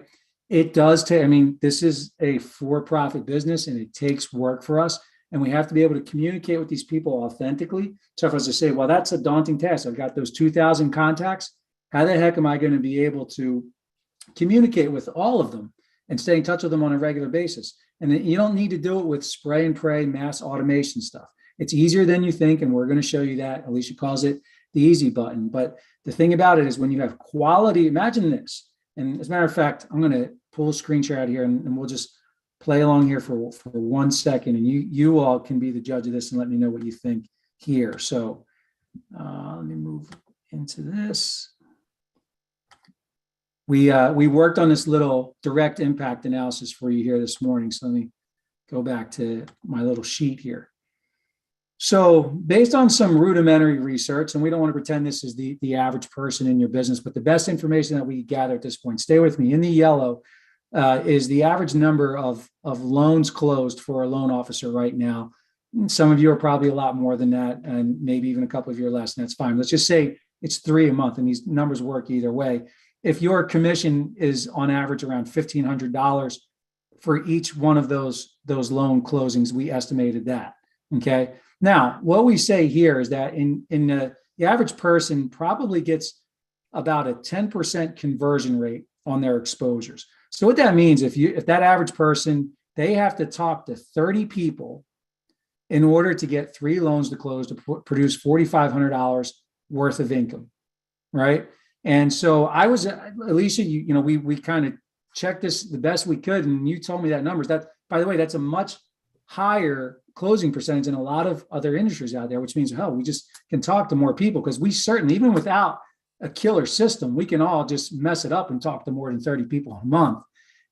It does take, this is a for-profit business and it takes work for us. And we have to be able to communicate with these people authentically. So if I was to say, well, that's a daunting task. I've got those 2,000 contacts. How the heck am I going to be able to communicate with all of them and stay in touch with them on a regular basis? And you don't need to do it with spray and pray mass automation stuff. It's easier than you think. And we're going to show you that. Alicia calls it the easy button. But the thing about it is when you have quality, imagine this. And as a matter of fact, I'm going to pull a screen share out here and we'll just play along here for 1 second. And you all can be the judge of this and let me know what you think here. So let me move into this. We worked on this little direct impact analysis for you here this morning. So let me go back to my little sheet here. So based on some rudimentary research, and we don't want to pretend this is the average person in your business, but the best information that we gather at this point, stay with me, in the yellow is the average number of loans closed for a loan officer right now. Some of you are probably a lot more than that, and maybe even a couple of you are less, and that's fine. Let's just say it's 3 a month, and these numbers work either way. If your commission is on average around $1,500 for each one of those loan closings, we estimated that. Okay. Now, what we say here is that in the average person probably gets about a 10% conversion rate on their exposures. So what that means, if that average person, they have to talk to 30 people in order to get 3 loans to close to produce $4,500 worth of income, right? And so Alicia, we kind of checked this the best we could, and you told me that numbers. That, by the way, that's a much higher closing percentage in a lot of other industries out there, which means, we just can talk to more people, because we certainly, even without a killer system, we can all just mess it up and talk to more than 30 people a month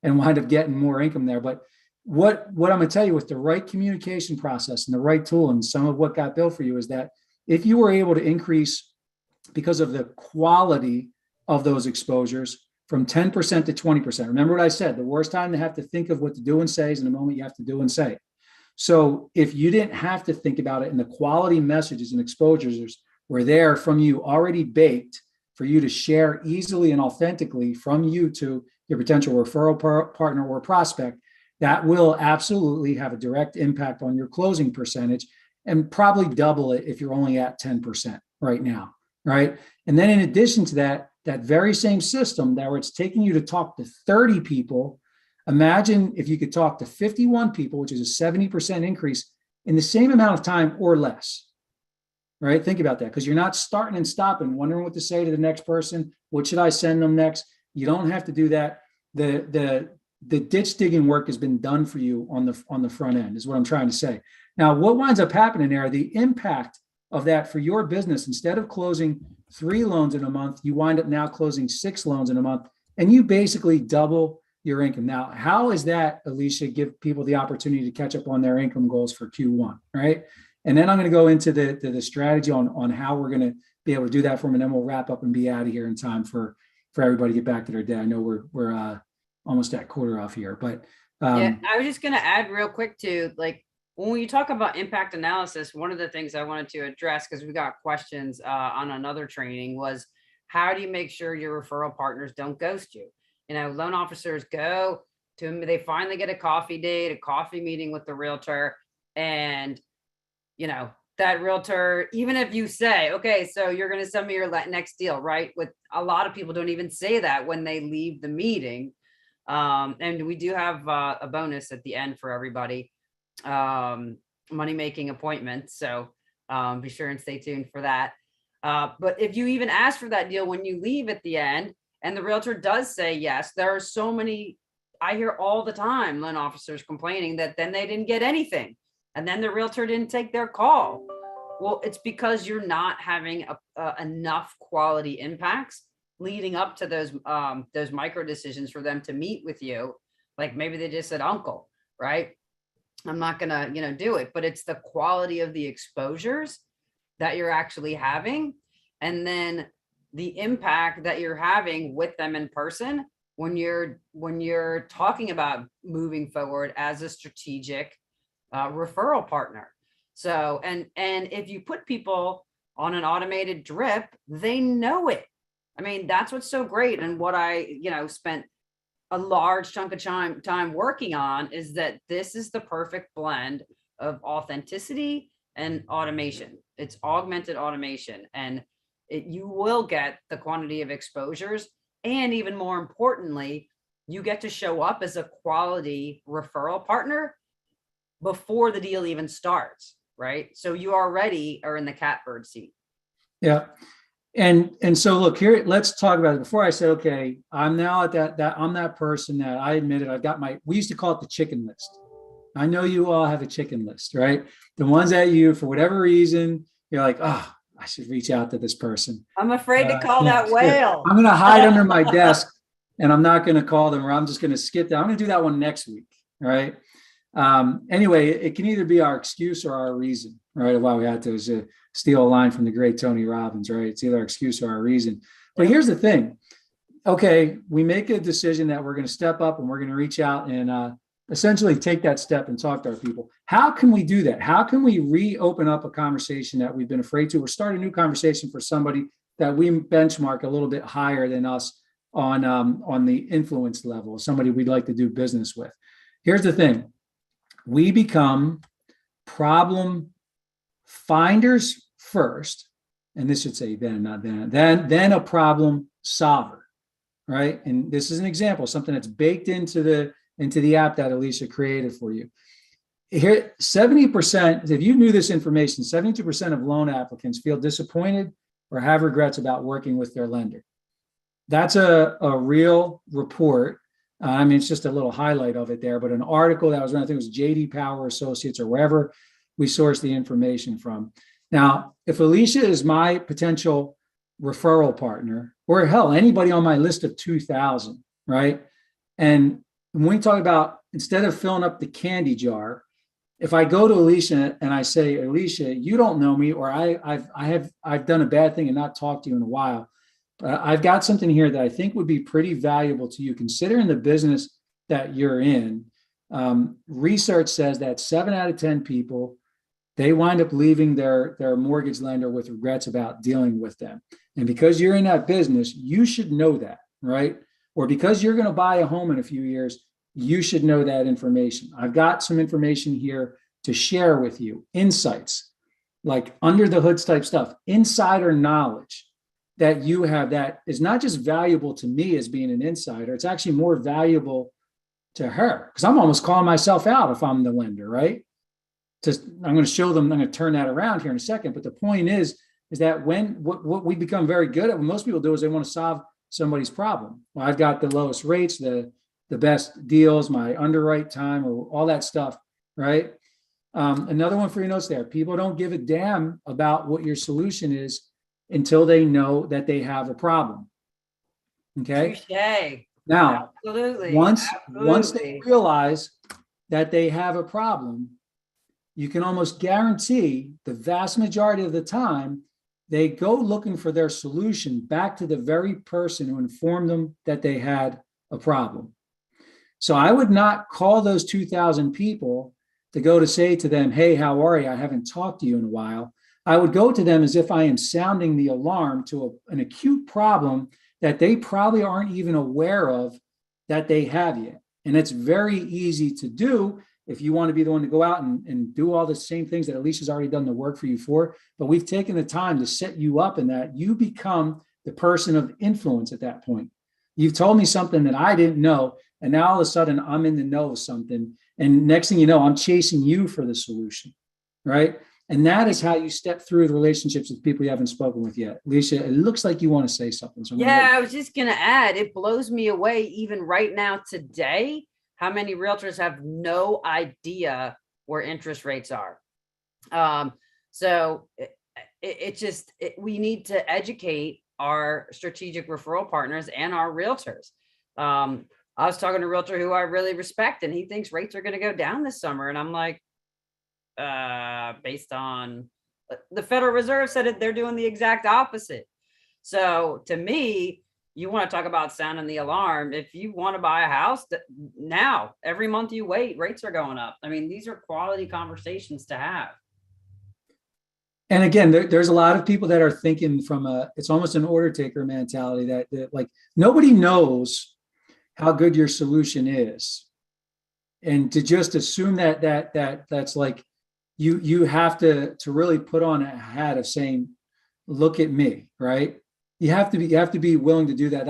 and wind up getting more income there. But what I'm going to tell you, with the right communication process and the right tool, and some of what got built for you, is that if you were able to increase, because of the quality of those exposures, from 10% to 20%. Remember what I said, the worst time to have to think of what to do and say is in the moment you have to do and say. So if you didn't have to think about it, and the quality messages and exposures were there from you already baked for you to share easily and authentically from you to your potential referral partner or prospect, that will absolutely have a direct impact on your closing percentage and probably double it if you're only at 10% right now, right? And then in addition to that, that very same system that where it's taking you to talk to 30 people, imagine if you could talk to 51 people, which is a 70% increase in the same amount of time or less, right? Think about that, because you're not starting and stopping, wondering what to say to the next person. What should I send them next? You don't have to do that. The ditch digging work has been done for you on the front end, is what I'm trying to say. Now, what winds up happening there, the impact of that for your business, instead of closing 3 loans in a month, you wind up now closing 6 loans in a month, and you basically double your income. Now, how is that, Alicia, give people the opportunity to catch up on their income goals for Q1, right? And then I'm going to go into the strategy on how we're going to be able to do that for them, and then we'll wrap up and be out of here in time for everybody to get back to their day. I know we're almost at quarter off here, but yeah, I was just going to add real quick to, like, when you talk about impact analysis, one of the things I wanted to address, because we got questions on another training, was how do you make sure your referral partners don't ghost you? You know, loan officers go to them, they finally get a coffee date, a coffee meeting with the realtor, and, you know, that realtor, even if you say, okay, so you're going to send me your next deal, right? With a lot of people don't even say that when they leave the meeting. And we do have a bonus at the end for everybody, money making appointments. So be sure and stay tuned for that. But if you even ask for that deal when you leave at the end, and the realtor does say yes, there are so many, I hear all the time, loan officers complaining that then they didn't get anything, and then the realtor didn't take their call. Well, it's because you're not having enough quality impacts leading up to those micro decisions for them to meet with you. Like maybe they just said, uncle, right? I'm not gonna, do it, but it's the quality of the exposures that you're actually having, and then the impact that you're having with them in person when you're talking about moving forward as a strategic referral partner. So, and if you put people on an automated drip, they know it. I mean, that's what's so great. And what I, spent a large chunk of time working on is that this is the perfect blend of authenticity and automation. It's augmented automation, and you will get the quantity of exposures. And even more importantly, you get to show up as a quality referral partner before the deal even starts, right? So you already are in the catbird seat. Yeah. And so look here, let's talk about it. Before I said, okay, I'm now at that I'm that person that I admitted I've got we used to call it the chicken list. I know you all have a chicken list, right? The ones that you, for whatever reason, you're like, oh, I should reach out to this person. I'm afraid to call that whale. I'm going to hide under my desk, and I'm not going to call them, or I'm just going to skip that. I'm going to do that one next week. All right. Anyway, it can either be our excuse or our reason, right? Of why we had to steal a line from the great Tony Robbins, right? It's either our excuse or our reason. But here's the thing. Okay, we make a decision that we're going to step up and we're going to reach out and essentially take that step and talk to our people. How can we do that? How can we reopen up a conversation that we've been afraid to, or start a new conversation for somebody that we benchmark a little bit higher than us on the influence level, somebody we'd like to do business with? Here's the thing. We become problem finders first, and this should say then, not then a problem solver, right? And this is an example, something that's baked into the app that Alicia created for you. Here, 70%, if you knew this information, 72% of loan applicants feel disappointed or have regrets about working with their lender. That's a real report. I mean, it's just a little highlight of it there, but an article that was run, I think it was JD Power Associates or wherever we sourced the information from. Now, if Alicia is my potential referral partner, or hell, anybody on my list of 2,000, right? And when we talk about, instead of filling up the candy jar, if I go to Alicia and I say, Alicia, you don't know me, or I've done a bad thing and not talked to you in a while, I've got something here that I think would be pretty valuable to you, considering the business that you're in. Research says that 7 out of 10 people, they wind up leaving their mortgage lender with regrets about dealing with them. And because you're in that business, you should know that, right? Or because you're going to buy a home in a few years, you should know that information. I've got some information here to share with you, insights, like under the hoods type stuff, insider knowledge that you have that is not just valuable to me as being an insider, it's actually more valuable to her, because I'm almost calling myself out if I'm the lender, right? I'm going to show them, I'm going to turn that around here in a second. But the point is that what we become very good at, what most people do is they want to solve somebody's problem. Well, I've got the lowest rates, the best deals, my underwrite time, or all that stuff, right? Another one for your notes there. People don't give a damn about what your solution is until they know that they have a problem. Okay. Touché. Now, Absolutely. once they Absolutely. realize that they have a problem, you can almost guarantee the vast majority of the time they go looking for their solution back to the very person who informed them that they had a problem. So I would not call those 2,000 people to go to say to them, hey, how are you? I haven't talked to you in a while. I would go to them as if I am sounding the alarm to an acute problem that they probably aren't even aware of that they have yet. And it's very easy to do if you want to be the one to go out and do all the same things that Alicia's already done the work for you for. But we've taken the time to set you up in that you become the person of influence at that point. You've told me something that I didn't know, and now all of a sudden I'm in the know of something. And next thing you know, I'm chasing you for the solution, right? And that is how you step through the relationships with people you haven't spoken with yet. Alicia, it looks like you want to say something. So yeah, I was just going to add, it blows me away even right now today, how many realtors have no idea where interest rates are. So we need to educate our strategic referral partners and our realtors. I was talking to a realtor who I really respect, and he thinks rates are going to go down this summer. And I'm like, based on the Federal Reserve said it, they're doing the exact opposite. So to me, you want to talk about sounding the alarm. If you want to buy a house now, every month you wait, rates are going up. I mean, these are quality conversations to have. And again, there's a lot of people that are thinking from it's almost an order taker mentality that like nobody knows how good your solution is. And to just assume that's like, you have to really put on a hat of saying, look at me, right? You have to be willing to do that.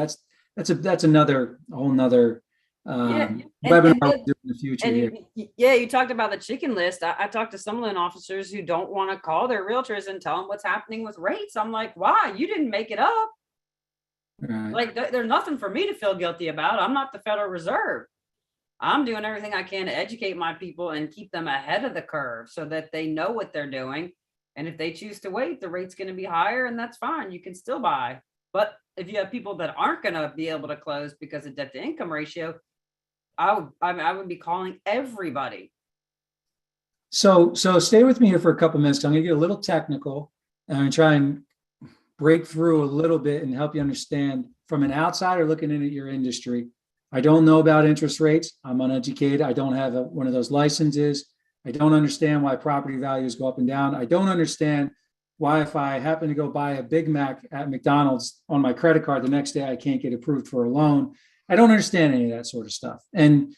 That's another whole nother webinar in the future. You talked about the chicken list. I talked to some loan officers who don't want to call their realtors and tell them what's happening with rates. I'm like, why? You didn't make it up. Right. Like there's nothing for me to feel guilty about. I'm not the Federal Reserve. I'm doing everything I can to educate my people and keep them ahead of the curve so that they know what they're doing. And if they choose to wait, the rate's going to be higher, and that's fine. You can still buy. But if you have people that aren't going to be able to close because of debt to income ratio, I would be calling everybody. So stay with me here for a couple minutes. I'm going to get a little technical and try and break through a little bit and help you understand from an outsider looking in at your industry. I don't know about interest rates. I'm uneducated. I don't have one of those licenses. I don't understand why property values go up and down. I don't understand why if I happen to go buy a Big Mac at McDonald's on my credit card, the next day I can't get approved for a loan. I don't understand any of that sort of stuff. And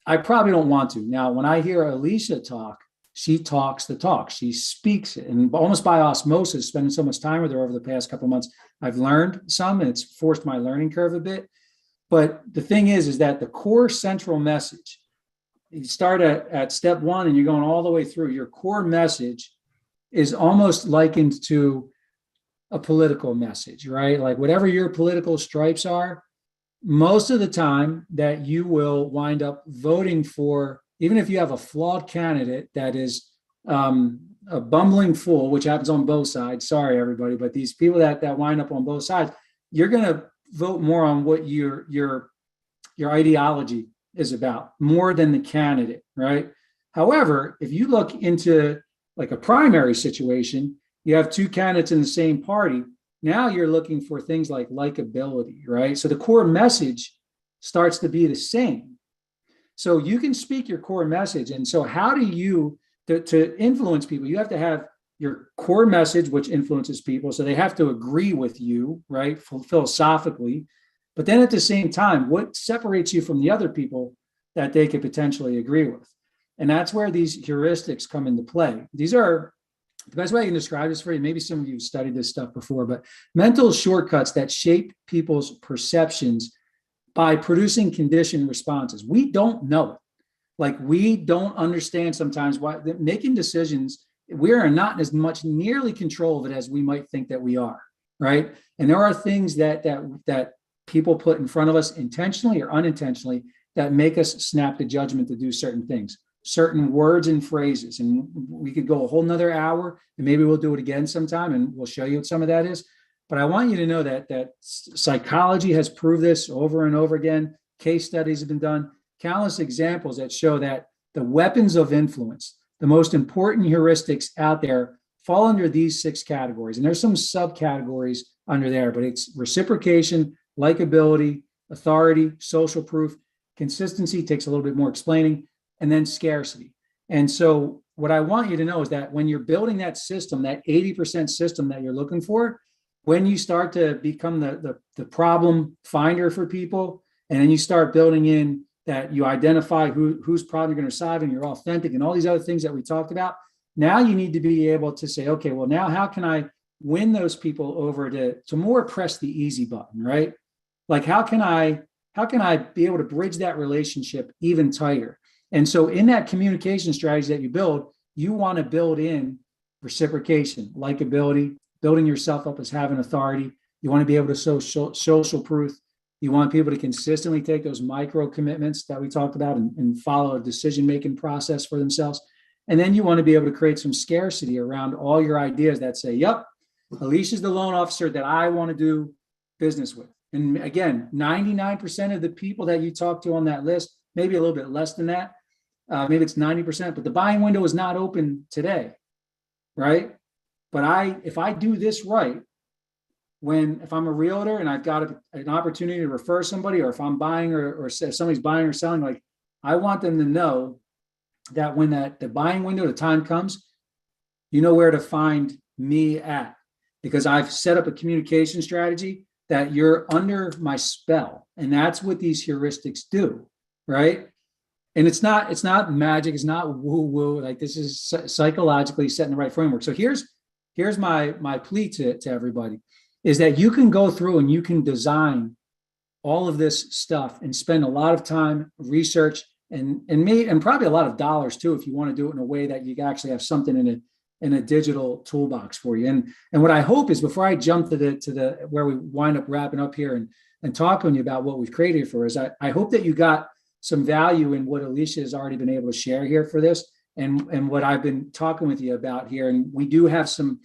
I probably don't want to. Now, when I hear Alicia talk, she talks the talk. She speaks it. And almost by osmosis, spending so much time with her over the past couple of months, I've learned some, and it's forced my learning curve a bit. But the thing is that the core central message, you start at step one and you're going all the way through, your core message is almost likened to a political message, right? Like whatever your political stripes are, most of the time that you will wind up voting for, even if you have a flawed candidate that is a bumbling fool, which happens on both sides. Sorry, everybody, but these people that wind up on both sides, you're going to vote more on what your ideology is about, more than the candidate, right? However, if you look into like a primary situation, you have two candidates in the same party. Now you're looking for things like likability, right? So the core message starts to be the same. So you can speak your core message. And so how do you, to influence people, you have to have your core message, which influences people. So they have to agree with you, right? Philosophically. But then at the same time, what separates you from the other people that they could potentially agree with? And that's where these heuristics come into play. These are the best way I can describe this for you. Maybe some of you have studied this stuff before, but mental shortcuts that shape people's perceptions by producing conditioned responses. We don't know it. Like, we don't understand sometimes why making decisions, we are not as much nearly control of it as we might think that we are, right? And there are things that people put in front of us intentionally or unintentionally that make us snap the judgment to do certain things, certain words and phrases. And we could go a whole nother hour, and maybe we'll do it again sometime and we'll show you what some of that is. But I want you to know that psychology has proved this over and over again. Case studies have been done, countless examples that show that the weapons of influence, the most important heuristics out there, fall under these 6 categories. And there's some subcategories under there, but it's reciprocation, likability, authority, social proof, consistency takes a little bit more explaining, and then scarcity. And so what I want you to know is that when you're building that system, that 80% system that you're looking for, when you start to become the problem finder for people, and then you start building in that you identify whose problem you're going to solve, and you're authentic and all these other things that we talked about, now you need to be able to say, okay, well, now how can I win those people over to more press the easy button, right? Like, how can I be able to bridge that relationship even tighter? And so in that communication strategy that you build, you want to build in reciprocation, likability, building yourself up as having authority. You want to be able to show social proof. You want people to consistently take those micro commitments that we talked about and follow a decision-making process for themselves. And then you want to be able to create some scarcity around all your ideas that say, yep, Alicia's the loan officer that I want to do business with. And again, 99% of the people that you talk to on that list, maybe a little bit less than that, maybe it's 90%, but the buying window is not open today, right? But if I do this right, if I'm a realtor and I've got an opportunity to refer somebody, or if I'm buying or if somebody's buying or selling, like, I want them to know that when the buying window, the time comes, you know where to find me at, because I've set up a communication strategy that you're under my spell. And that's what these heuristics do, right? And it's not magic, it's not woo-woo. Like, this is psychologically setting the right framework. So here's my plea to everybody, is that you can go through and you can design all of this stuff and spend a lot of time, research, and probably a lot of dollars too, if you want to do it in a way that you actually have something in a digital toolbox for you. And what I hope is, before I jump to the where we wind up wrapping up here and talking to you about what we've created for us, I hope that you got some value in what Alicia has already been able to share here for this, and what I've been talking with you about here. And we do have some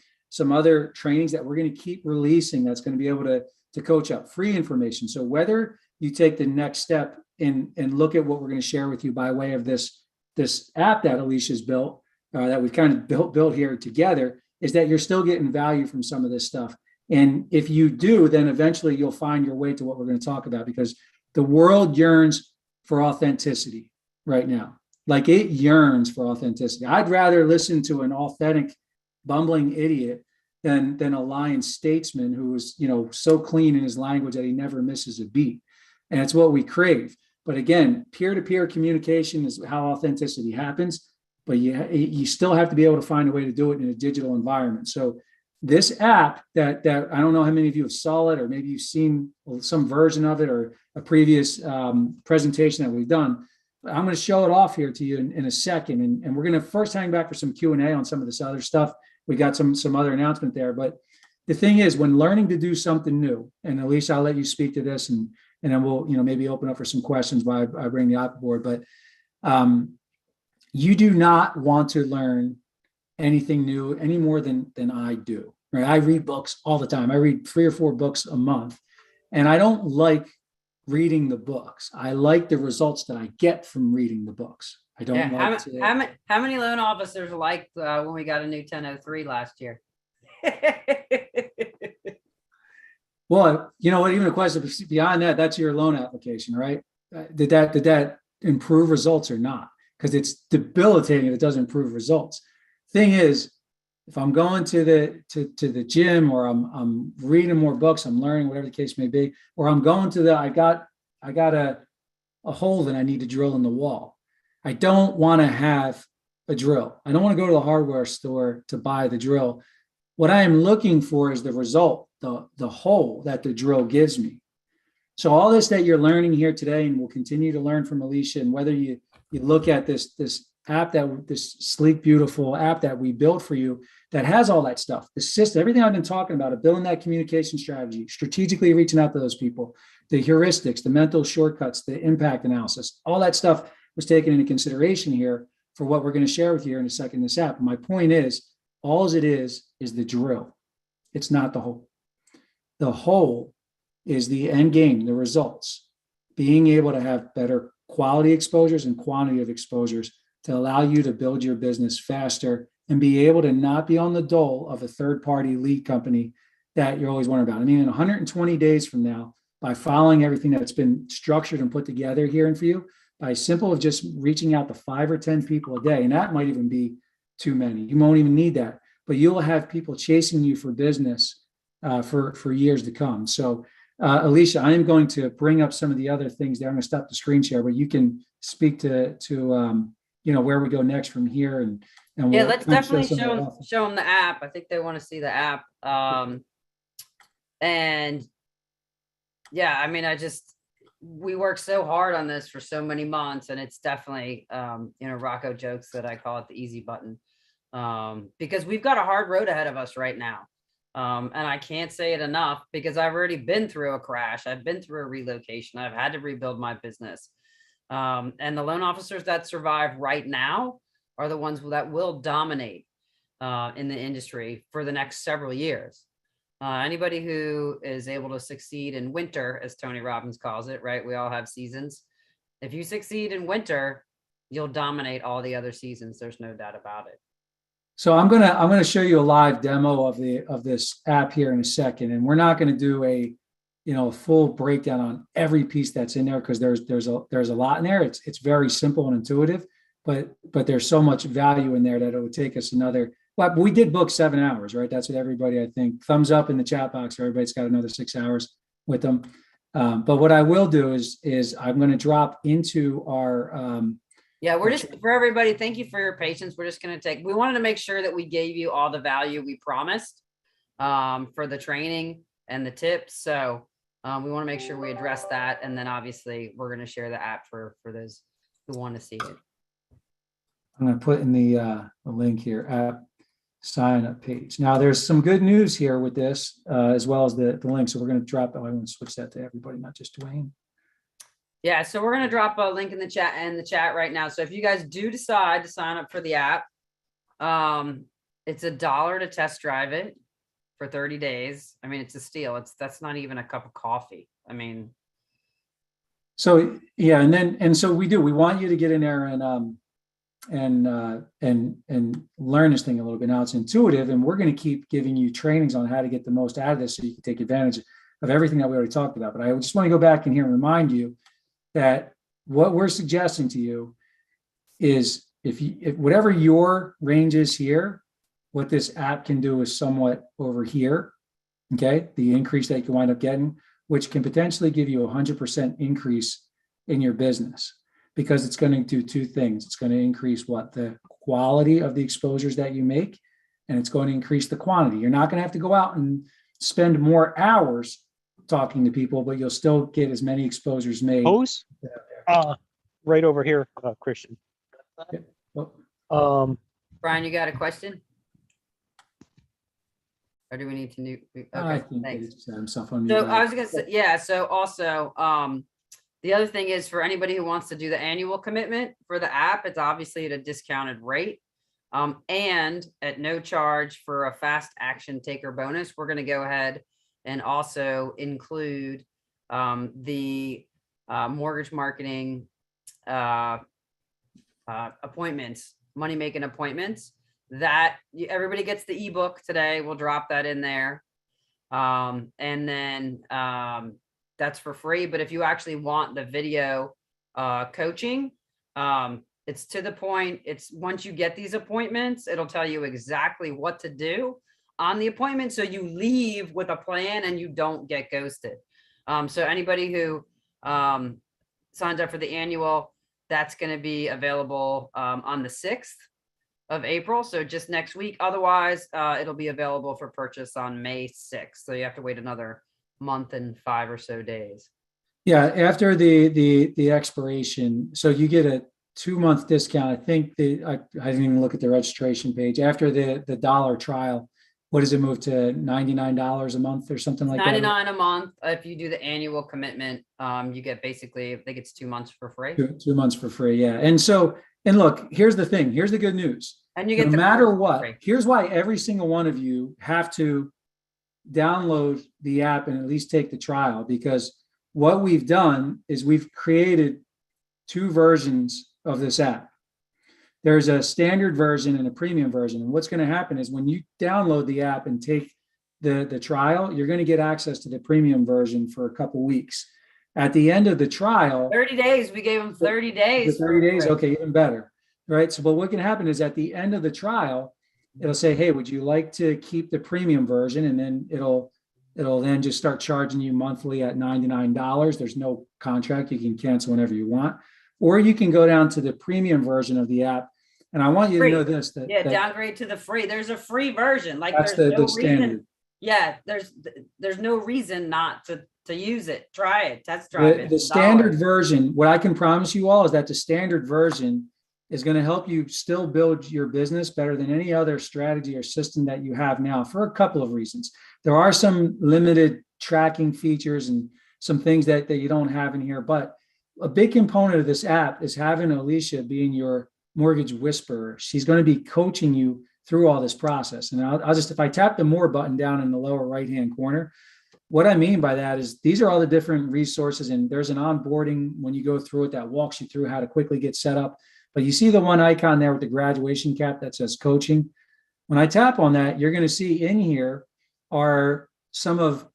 other trainings that we're going to keep releasing that's going to be able to coach up free information. So whether you take the next step and look at what we're going to share with you by way of this app that Alicia's built, that we've kind of built here together, is that you're still getting value from some of this stuff. And if you do, then eventually you'll find your way to what we're going to talk about, because the world yearns for authenticity right now. Like, it yearns for authenticity. I'd rather listen to an authentic, bumbling idiot than a lying statesman who is, so clean in his language that he never misses a beat. And it's what we crave. But again, peer-to-peer communication is how authenticity happens. But you still have to be able to find a way to do it in a digital environment. So this app that I don't know how many of you have saw it, or maybe you've seen some version of it or a previous presentation that we've done. I'm going to show it off here to you in a second. And we're going to first hang back for some Q&A on some of this other stuff. We got some other announcement there. But the thing is, when learning to do something new, and Alicia, I'll let you speak to this, and then we'll maybe open up for some questions while I bring the app aboard. But you do not want to learn anything new any more than I do, right? I read books all the time. I read 3 or 4 books a month, and I don't like reading the books. I like the results that I get from reading the books. I don't how many loan officers liked when we got a new 1003 last year? Well, you know what, even a question beyond that, that's your loan application, right? Did that improve results or not? Because it's debilitating if it doesn't improve results. Thing is, if I'm going to the gym, or I'm reading more books, I'm learning, whatever the case may be, or I'm going to I got a hole that I need to drill in the wall. I don't want to have a drill. I don't want to go to the hardware store to buy the drill. What I am looking for is the result, the hole that the drill gives me. So all this that you're learning here today, and will continue to learn from Alicia, and whether you look at this app, this sleek, beautiful app that we built for you, that has all that stuff, the system, everything I've been talking about, of building that communication strategy, strategically reaching out to those people, the heuristics, the mental shortcuts, the impact analysis, all that stuff was taken into consideration here for what we're going to share with you here in a second in this app. My point is, all it is the drill. It's not the hole. The hole is the end game, the results, being able to have better quality exposures and quantity of exposures to allow you to build your business faster and be able to not be on the dole of a third-party lead company that you're always wondering about. I mean, in 120 days from now, by following everything that's been structured and put together here and for you, by simple of just reaching out to 5 or 10 people a day, and that might even be too many. You won't even need that, but you'll have people chasing you for business for years to come. So, Alicia, I am going to bring up some of the other things there. I'm going to stop the screen share, but you can speak to where we go next from here, and Yeah, we'll let's kind of definitely some of show that them, off. show them the app. I think they want to see the app. And yeah, I mean, we worked so hard on this for so many months, and it's definitely, Rocco jokes that I call it the easy button, because we've got a hard road ahead of us right now. And I can't say it enough, because I've already been through a crash. I've been through a relocation. I've had to rebuild my business. And the loan officers that survive right now are the ones that will dominate in the industry for the next several years. Anybody who is able to succeed in winter, as Tony Robbins calls it, right? We all have seasons. If you succeed in winter, you'll dominate all the other seasons. There's no doubt about it. So I'm gonna show you a live demo of this app here in a second, and we're not going to do a full breakdown on every piece that's in there, because there's a lot in there. It's very simple and intuitive, but there's so much value in there that it would take us another. Well, we did book 7 hours, right? That's what everybody, I think, thumbs up in the chat box. Everybody's got another 6 hours with them. But what I will do is I'm going to drop into our. Yeah, we're just, for everybody, thank you for your patience. We're just going to we wanted to make sure that we gave you all the value we promised for the training and the tips. So we want to make sure we address that. And then obviously we're going to share the app for those who want to see it. I'm going to put in the link here, app sign up page. Now there's some good news here with this, as well as the link. So we're going to drop, I'm going to switch that to everybody, not just Dwayne. Yeah, so we're going to drop a link in the chat right now. So if you guys do decide to sign up for the app, it's $1 to test drive it for 30 days. I mean, it's a steal. That's not even a cup of coffee. I mean, so yeah, and so we want you to get in there and learn this thing a little bit. Now it's intuitive, and we're going to keep giving you trainings on how to get the most out of this, so you can take advantage of everything that we already talked about. But I just want to go back in here and remind you that what we're suggesting to you is, if whatever your range is here, what this app can do is somewhat over here. Okay, the increase that you can wind up getting, which can potentially give you 100% increase in your business, because it's going to do 2 things. It's going to increase the quality of the exposures that you make, and it's going to increase the quantity. You're not going to have to go out and spend more hours talking to people, but you'll still get as many exposures made. Right over here, Christian. Yeah. Well, Brian, you got a question? Or do we need to okay, I think thanks. he's got himself on mute. So I was going to say, yeah. So also, the other thing is, for anybody who wants to do the annual commitment for the app, it's obviously at a discounted rate, and at no charge for a fast action taker bonus. We're going to go ahead and also include the mortgage marketing appointments, money making appointments, that everybody gets the ebook today. We'll drop that in there. And then that's for free. But if you actually want the video coaching, It's to the point. It's once you get these appointments, it'll tell you exactly what to do on the appointment. So you leave with a plan and you don't get ghosted. So anybody who signs up for the annual, that's going to be available on the 6th of April. So just next week. Otherwise, it'll be available for purchase on May 6th. So you have to wait another month and 5 or so days. Yeah, after the expiration, so you get a 2-month discount. I think I didn't even look at the registration page. After the dollar trial, what does it move to, $99 a month or something like that? 99 a month. If you do the annual commitment, you get basically, I think it's 2 months for free. 2 months for free, yeah. And look, here's the thing. Here's the good news. And you get No the matter course for what, free. here's why every single one of you have to download the app and at least take the trial, because what we've done is we've created 2 versions of this app. There's a standard version and a premium version. And what's going to happen is when you download the app and take the trial, you're going to get access to the premium version for a couple weeks. At the end of the trial, 30 days. We gave them 30 days. the 30 days, okay, even better, right? So, but what can happen is at the end of the trial, it'll say, "Hey, would you like to keep the premium version?" And then it'll then just start charging you monthly at $99. There's no contract; you can cancel whenever you want, or you can go down to the premium version of the app. And I want you Free. to know this: that Downgrade to the free. There's a free version. Like that's there's no the standard. reason. Yeah, there's no reason not to use it. Try it. Test drive it. The standard version, what I can promise you all is that the standard version is going to help you still build your business better than any other strategy or system that you have now, for a couple of reasons. There are some limited tracking features and some things that you don't have in here, but a big component of this app is having Alicia being your mortgage whisperer. She's going to be coaching you through all this process. And I'll just, if I tap the more button down in the lower right-hand corner, what I mean by that is these are all the different resources, and there's an onboarding when you go through it that walks you through how to quickly get set up. But you see the one icon there with the graduation cap that says coaching. When I tap on that, you're going to see in here are some of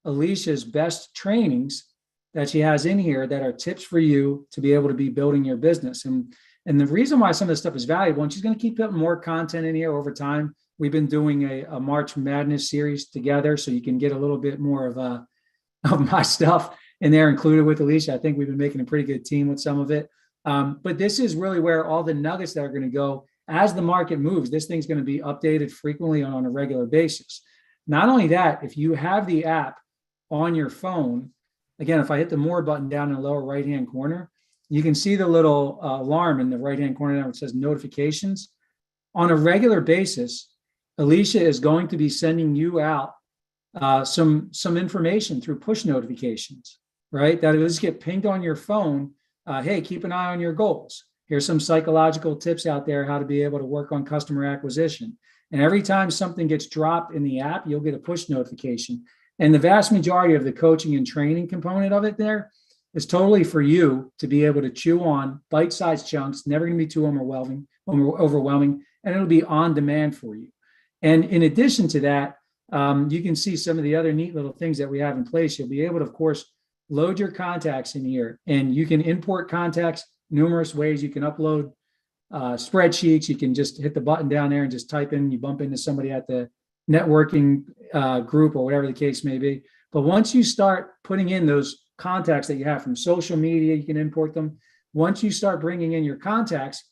Alicia's best trainings that she has in here that are tips for you to be able to be building your business. And the reason why some of this stuff is valuable, and she's going to keep putting more content in here over time. We've been doing a March Madness series together, so you can get a little bit more of my stuff in there included with Alicia. I think we've been making a pretty good team with some of it. But this is really where all the nuggets that are going to go as the market moves. This thing's going to be updated frequently and on a regular basis. Not only that, if you have the app on your phone, again, if I hit the more button down in the lower right-hand corner, you can see the little alarm in the right-hand corner where it says notifications. On a regular basis, Alicia is going to be sending you out some information through push notifications, right? That will just get pinged on your phone. Hey, keep an eye on your goals. Here's some psychological tips out there, how to be able to work on customer acquisition. And every time something gets dropped in the app, you'll get a push notification. And the vast majority of the coaching and training component of it there is totally for you to be able to chew on bite-sized chunks, never going to be too overwhelming, and it'll be on demand for you. And in addition to that, you can see some of the other neat little things that we have in place. You'll be able to, of course, load your contacts in here, and you can import contacts numerous ways. You can upload spreadsheets. You can just hit the button down there and just type in, you bump into somebody at the networking group or whatever the case may be. But once you start putting in those contacts that you have from social media, you can import them. Once you start bringing in your contacts,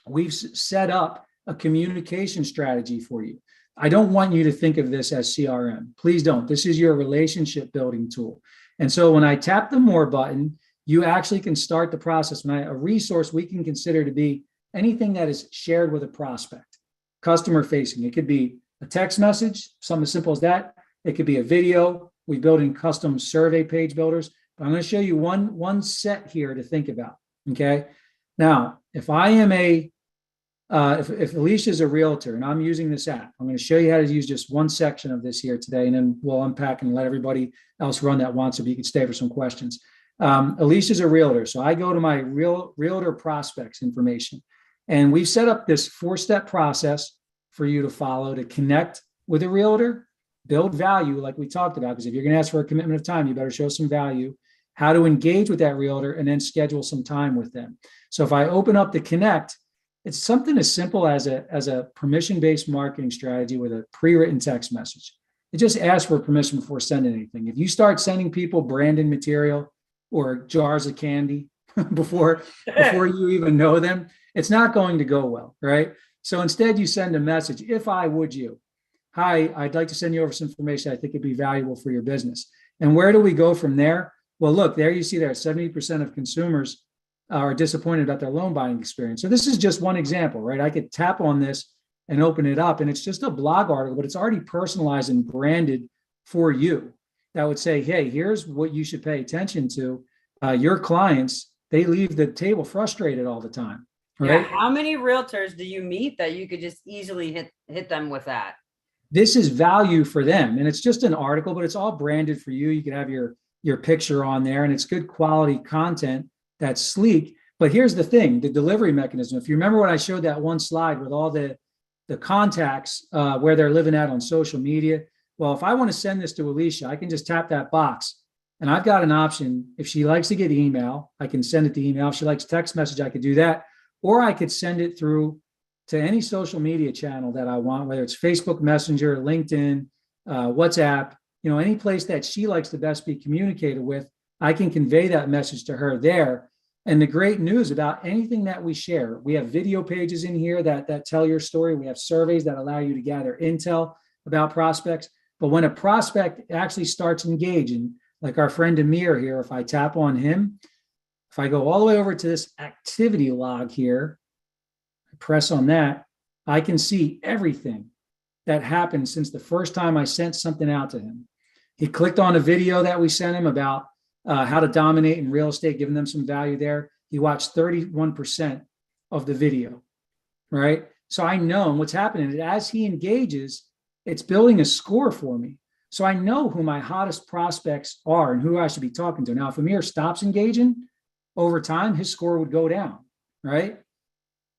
we've set up a communication strategy for you. I don't want you to think of this as CRM. Please don't. This is your relationship building tool. And so when I tap the more button, you actually can start the process. A resource we can consider to be anything that is shared with a prospect, customer facing. It could be a text message, something as simple as that. It could be a video. We build in custom survey page builders. But I'm going to show you one set here to think about. Okay. Now, if I am if Alicia is a realtor and I'm using this app, I'm going to show you how to use just one section of this here today, and then we'll unpack and let everybody else run that wants, so you can stay for some questions. Alicia's a realtor. So I go to my realtor prospects information, and we've set up this 4-step process for you to follow to connect with a realtor, build value like we talked about, because if you're going to ask for a commitment of time, you better show some value, how to engage with that realtor, and then schedule some time with them. So if I open up the Connect, it's something as simple as a permission-based marketing strategy with a pre-written text message. It just asks for permission before sending anything. If you start sending people branded material or jars of candy before you even know them, it's not going to go well, right? So instead you send a message, if I would you, hi, I'd like to send you over some information I think it'd be valuable for your business. And where do we go from there? Well, look, there you see there, 70% of consumers are disappointed about their loan buying experience. So this is just one example, right? I could tap on this and open it up, and it's just a blog article, but it's already personalized and branded for you. That would say, hey, here's what you should pay attention to. Your clients, they leave the table frustrated all the time, right? Yeah. How many realtors do you meet that you could just easily hit them with that? This is value for them, and it's just an article, but it's all branded for you. You can have your picture on there, and it's good quality content that's sleek. But here's the thing, the delivery mechanism. If you remember when I showed that one slide with all the contacts where they're living at on social media, well, if I want to send this to Alicia, I can just tap that box, and I've got an option. If she likes to get email, I can send it to email. If she likes text message, I could do that, or I could send it through to any social media channel that I want, whether it's Facebook Messenger, LinkedIn, WhatsApp, any place that she likes to best be communicated with. I can convey that message to her there. And the great news about anything that we share, we have video pages in here that tell your story. We have surveys that allow you to gather intel about prospects. But when a prospect actually starts engaging, like our friend Amir here, if I tap on him, if I go all the way over to this activity log here, I press on that, I can see everything that happened since the first time I sent something out to him. He clicked on a video that we sent him about how to dominate in real estate, giving them some value there. He watched 31% of the video, right? So I know what's happening. As he engages, it's building a score for me. So I know who my hottest prospects are and who I should be talking to. Now, if Amir stops engaging over time, his score would go down, right?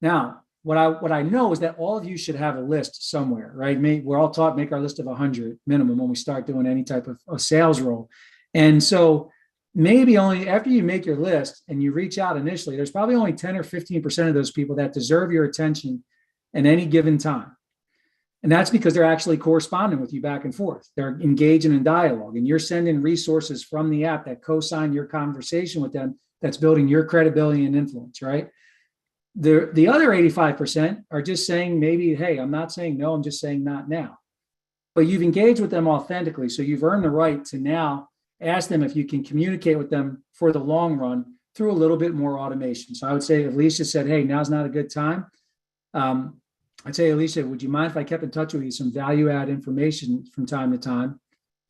Now, what I know is that all of you should have a list somewhere, right? We're all taught make our list of 100 minimum when we start doing any type of a sales role. And so maybe only after you make your list and you reach out initially, there's probably only 10 or 15% of those people that deserve your attention at any given time. And that's because they're actually corresponding with you back and forth. They're engaging in dialogue, and you're sending resources from the app that co-sign your conversation with them. That's building your credibility and influence, right? The other 85% are just saying maybe, hey, I'm not saying no, I'm just saying not now. But you've engaged with them authentically. So you've earned the right to now ask them if you can communicate with them for the long run through a little bit more automation. So I would say if Alicia said, hey, now's not a good time. I'd say, Alicia, would you mind if I kept in touch with you some value add information from time to time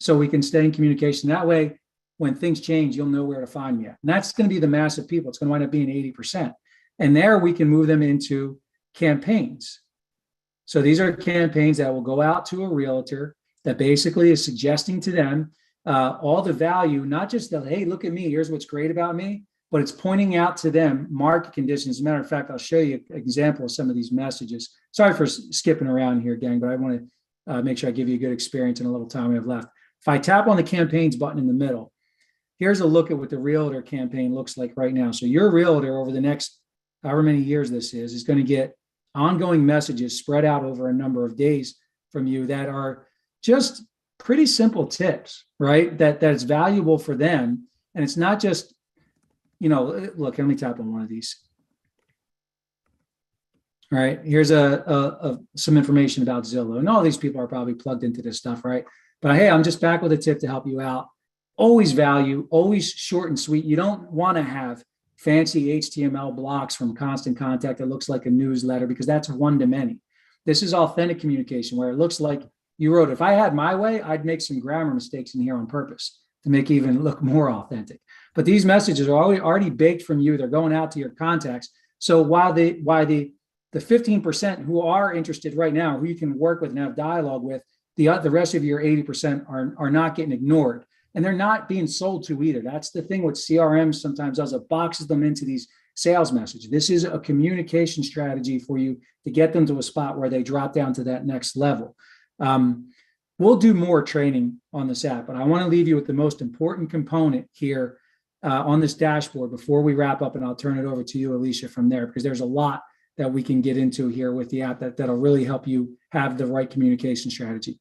so we can stay in communication? That way, when things change, you'll know where to find me at. And that's going to be the massive people. It's going to wind up being 80%. And there we can move them into campaigns. So these are campaigns that will go out to a realtor that basically is suggesting to them all the value, not just that, hey, look at me, here's what's great about me, but it's pointing out to them market conditions. As a matter of fact, I'll show you an example of some of these messages. Sorry for skipping around here, gang, but I want to make sure I give you a good experience in a little time we have left. If I tap on the campaigns button in the middle, here's a look at what the realtor campaign looks like right now. So your realtor over the next however many years this is going to get ongoing messages spread out over a number of days from you that are just pretty simple tips, right? That's valuable for them. And it's not just, look, let me tap on one of these. All right, here's some information about Zillow. And all these people are probably plugged into this stuff, right? But hey, I'm just back with a tip to help you out. Always value, always short and sweet. You don't want to have fancy HTML blocks from Constant Contact that looks like a newsletter, because that's one to many. This is authentic communication where it looks like you wrote, if I had my way, I'd make some grammar mistakes in here on purpose to make it even look more authentic. But these messages are already baked from you. They're going out to your contacts. So while the 15% who are interested right now, who you can work with and have dialogue with, the rest of your 80% are not getting ignored. And they're not being sold to either. That's the thing what CRM sometimes does. It boxes them into these sales messages. This is a communication strategy for you to get them to a spot where they drop down to that next level. We'll do more training on this app, but I want to leave you with the most important component here on this dashboard before we wrap up, and I'll turn it over to you, Alicia, from there, because there's a lot that we can get into here with the app that'll really help you have the right communication strategy.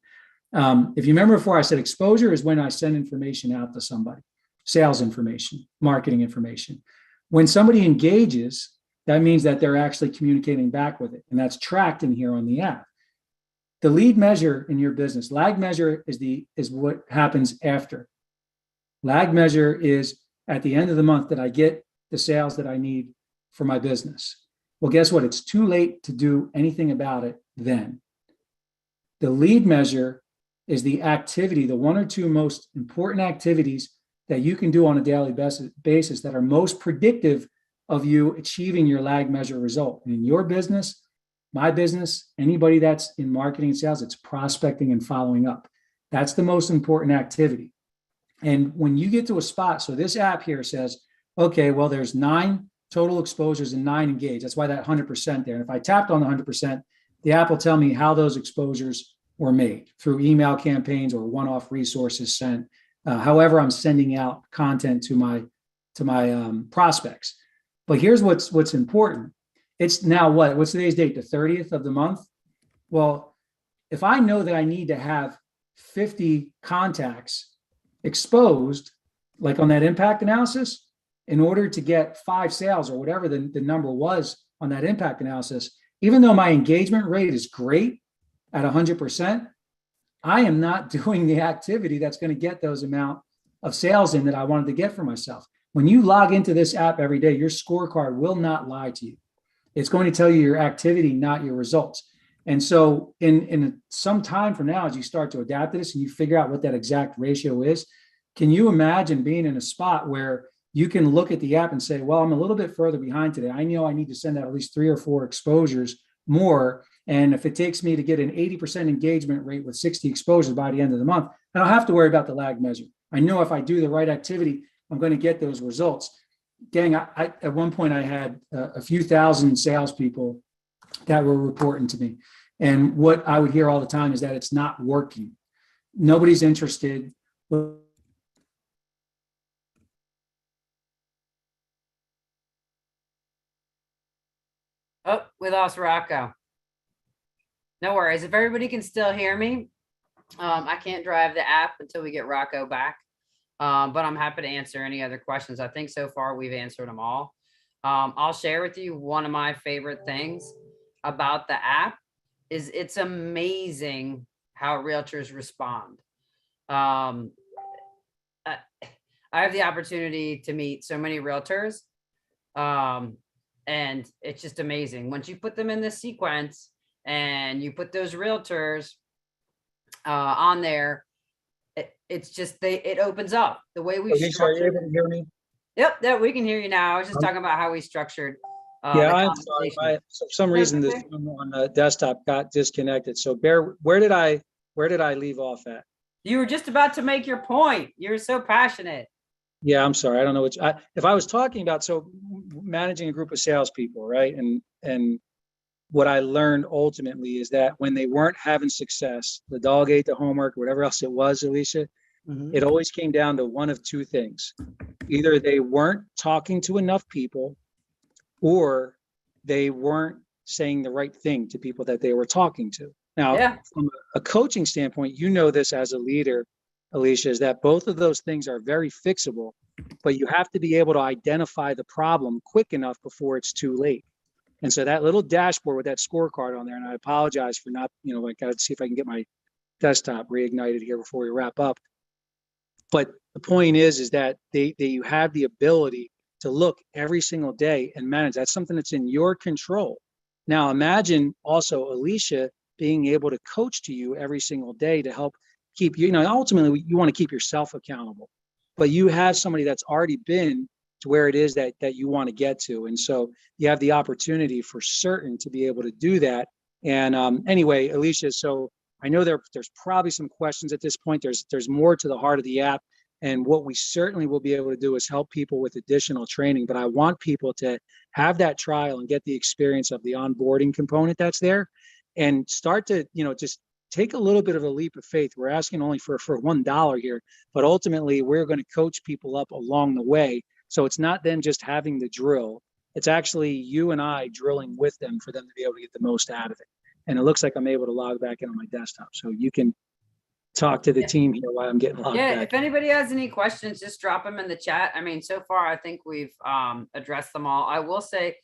If you remember before, I said exposure is when I send information out to somebody, sales information, marketing information. When somebody engages, that means that they're actually communicating back with it, and that's tracked in here on the app. The lead measure in your business, lag measure is what happens after. Lag measure is at the end of the month that I get the sales that I need for my business. Well, guess what? It's too late to do anything about it then. The lead measure is the activity, the one or two most important activities that you can do on a daily basis that are most predictive of you achieving your lag measure result. And in your business, my business, anybody that's in marketing and sales, it's prospecting and following up. That's the most important activity. And when you get to a spot, so this app here says, okay, well, there's 9 total exposures and 9 engaged. That's why that 100% there. And if I tapped on the 100%, the app will tell me how those exposures were made through email campaigns or one-off resources sent. However, I'm sending out content to my prospects. But here's what's important. It's now what's today's date? The 30th of the month. Well, if I know that I need to have 50 contacts exposed, like on that impact analysis, in order to get 5 sales or whatever the number was on that impact analysis, even though my engagement rate is great at 100%, I am not doing the activity that's going to get those amount of sales in that I wanted to get for myself. When you log into this app every day, your scorecard will not lie to you. It's going to tell you your activity, not your results. And so in some time from now, as you start to adapt to this and you figure out what that exact ratio is, can you imagine being in a spot where you can look at the app and say, well, I'm a little bit further behind today. I know I need to send out at least 3 or 4 exposures more. And if it takes me to get an 80% engagement rate with 60 exposures by the end of the month, I don't have to worry about the lag measure. I know if I do the right activity, I'm going to get those results. Gang, I at one point I had a few thousand salespeople that were reporting to me. And what I would hear all the time is that it's not working. Nobody's interested. Oh, we lost Rocco. No worries. If everybody can still hear me, I can't drive the app until we get Rocco back. But I'm happy to answer any other questions. I think so far we've answered them all. I'll share with you one of my favorite things about the app is it's amazing how realtors respond. I have the opportunity to meet so many realtors, and it's just amazing. Once you put them in this sequence and you put those realtors on there, it's just it opens up the way we Are you able to hear me? Yep, we can hear you now. I was just talking about how we structured. Yeah, I'm sorry. For some reason, this on the desktop got disconnected. So, Bear, where did I leave off at? You were just about to make your point. You're so passionate. Yeah, I'm sorry. I don't know if I was talking about managing a group of salespeople, right? And what I learned ultimately is that when they weren't having success, the dog ate the homework, whatever else it was, Alicia, it always came down to one of 2 things. Either they weren't talking to enough people, or they weren't saying the right thing to people that they were talking to. Now, from a coaching standpoint, you know this as a leader, Alicia, is that both of those things are very fixable, but you have to be able to identify the problem quick enough before it's too late. And so that little dashboard with that scorecard on there, and I apologize for not, I got to see if I can get my desktop reignited here before we wrap up. But the point is that you have the ability to look every single day and manage. That's something that's in your control. Now, imagine also Alicia being able to coach to you every single day to help keep you, ultimately you want to keep yourself accountable, but you have somebody that's already been to where it is that you want to get to. And so you have the opportunity for certain to be able to do that. And anyway, Alicia, so I know there's probably some questions at this point. There's more to the heart of the app. And what we certainly will be able to do is help people with additional training. But I want people to have that trial and get the experience of the onboarding component that's there and start to, just take a little bit of a leap of faith. We're asking only for $1 here, but ultimately we're going to coach people up along the way So it's not them just having the drill. It's actually you and I drilling with them for them to be able to get the most out of it. And it looks like I'm able to log back in on my desktop. So you can talk to the team here while I'm getting logged Yeah, back. if anybody has any questions, just drop them in the chat. I mean, so far, I think we've addressed them all. I will say,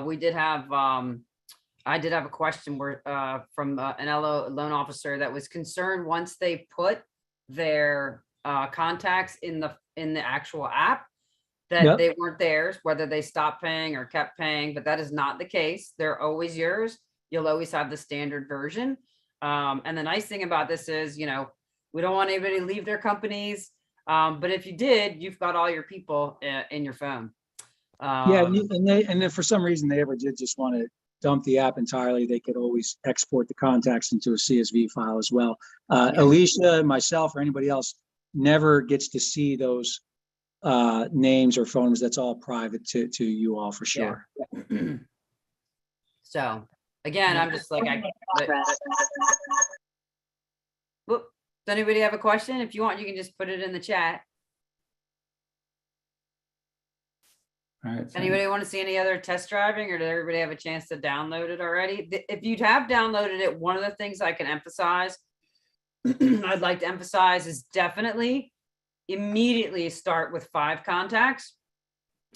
we did have, I did have a question where from an LO loan officer that was concerned once they put their contacts in the actual app, that Yep. they weren't theirs, whether they stopped paying or kept paying, but that is not the case. They're always yours. You'll always have the standard version. And the nice thing about this is, you know, we don't want anybody to leave their companies. But if you did, you've got all your people in your phone. Yeah, and if for some reason they ever did just want to dump the app entirely, they could always export the contacts into a CSV file as well. Alicia, myself, or anybody else never gets to see those names or phone numbers. That's all private to you all for sure. Yeah. So again, I'm just like, whoop. Does anybody have a question? If you want, you can just put it in the chat. All right. Anybody want to see any other test driving, or did everybody have a chance to download it already? If you have downloaded it, one of the things I can emphasize, I'd like to emphasize, is definitely immediately start with 5 contacts.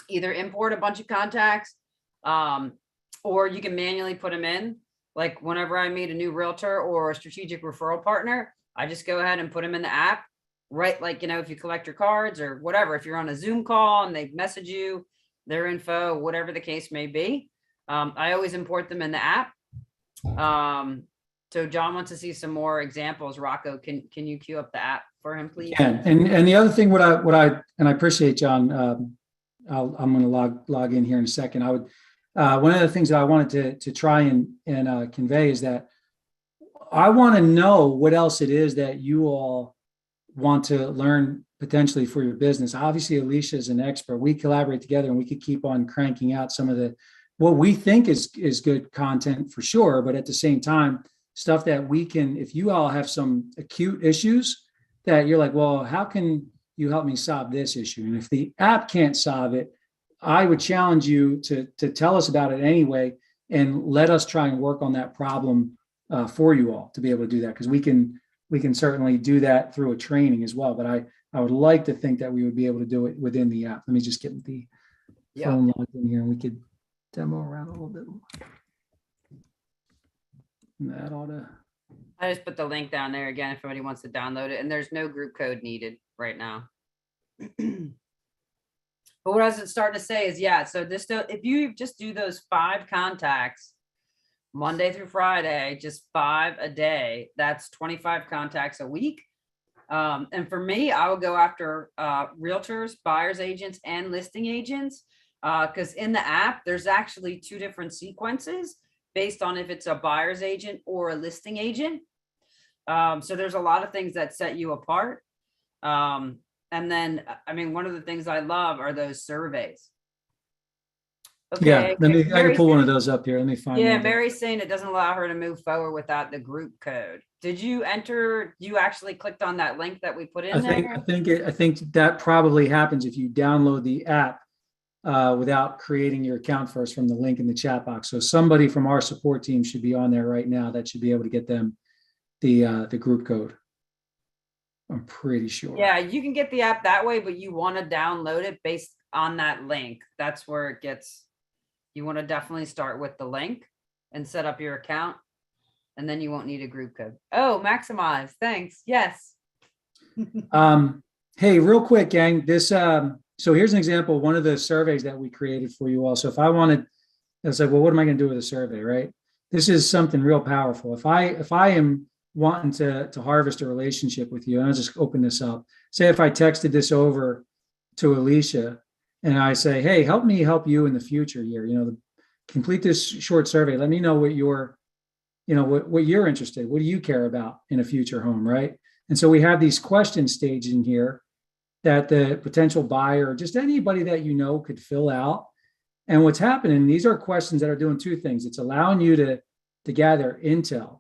Either import a bunch of contacts, or you can manually put them in. Like whenever I meet a new realtor or a strategic referral partner, I just go ahead and put them in the app, right? Like, you know, if you collect your cards or whatever, if you're on a Zoom call and they message you their info, whatever the case may be, I always import them in the app. So John wants to see some more examples. Rocco, can you queue up the app for him, please? Yeah, and the other thing, what I appreciate, John. I'm going to log in here in a second. I would one of the things that I wanted to try and convey is that I want to know what else it is that you all want to learn potentially for your business. Obviously, Alicia is an expert. We collaborate together, and we could keep on cranking out some of what we think is good content for sure. But at the same time, stuff that we can, if you all have some acute issues that you're like, well, how can you help me solve this issue? And if the app can't solve it, I would challenge you to tell us about it anyway, and let us try and work on that problem for you all to be able to do that, because we can certainly do that through a training as well. But I would like to think that we would be able to do it within the app. Let me just get the phone logged in here, and we could demo around a little bit more. And that ought to. I just put the link down there again if anybody wants to download it, and there's no group code needed right now. But what I was starting to say is, yeah, so if you just do those 5 contacts Monday through Friday, just 5 a day, that's 25 contacts a week. And for me, I would go after realtors, buyers agents, and listing agents, because in the app, there's actually 2 different sequences based on if it's a buyer's agent or a listing agent. So there's a lot of things that set you apart. And then, I mean, one of the things I love are those surveys. Okay, Yeah, I can pull one of those up here. Let me find. Yeah, Mary's saying it doesn't allow her to move forward without the group code. Did you enter? You actually clicked on that link that we put in there? I think that probably happens if you download the app without creating your account first from the link in the chat box. So somebody from our support team should be on there right now. That should be able to get them the group code. I'm pretty sure. Yeah, you can get the app that way, but you want to download it based on that link. That's where it gets. You want to definitely start with the link and set up your account, and then you won't need a group code. Oh, maximize. Thanks. Yes. Hey, real quick, gang. This so here's an example of one of the surveys that we created for you all. So if I wanted, it's like, well, what am I going to do with a survey, right? This is something real powerful. If I am wanting to harvest a relationship with you, and I'll just open this up. Say if I texted this over to Alicia and I say, hey, help me help you in the future here, complete this short survey. Let me know what you're interested in. What do you care about in a future home, right? And so we have these questions staged in here that the potential buyer, or just anybody that could fill out. And what's happening, these are questions that are doing 2 things. It's allowing you to gather intel,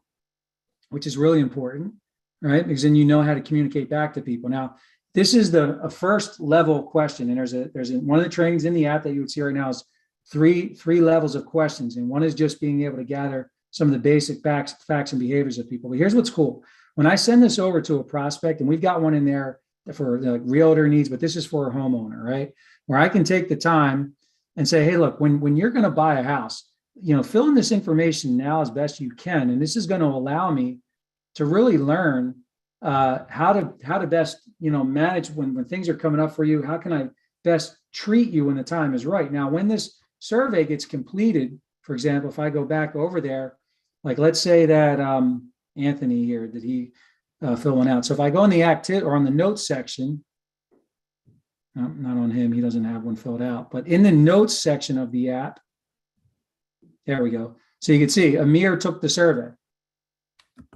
which is really important, right? Because then you know how to communicate back to people. Now, this is a first level question. And there's one of the trainings in the app that you would see right now is three levels of questions. And one is just being able to gather some of the basic facts and behaviors of people. But here's what's cool. When I send this over to a prospect, and we've got one in there for the realtor needs, but this is for a homeowner, right? Where I can take the time and say, hey, look, when you're going to buy a house, fill in this information now as best you can. And this is going to allow me to really learn how to best, manage when things are coming up for you. How can I best treat you when the time is right? Now, when this survey gets completed, for example, if I go back over there, like let's say that Anthony here, did he fill one out? So if I go in the active or on the notes section, no, not on him, he doesn't have one filled out, but in the notes section of the app, there we go. So you can see Amir took the survey,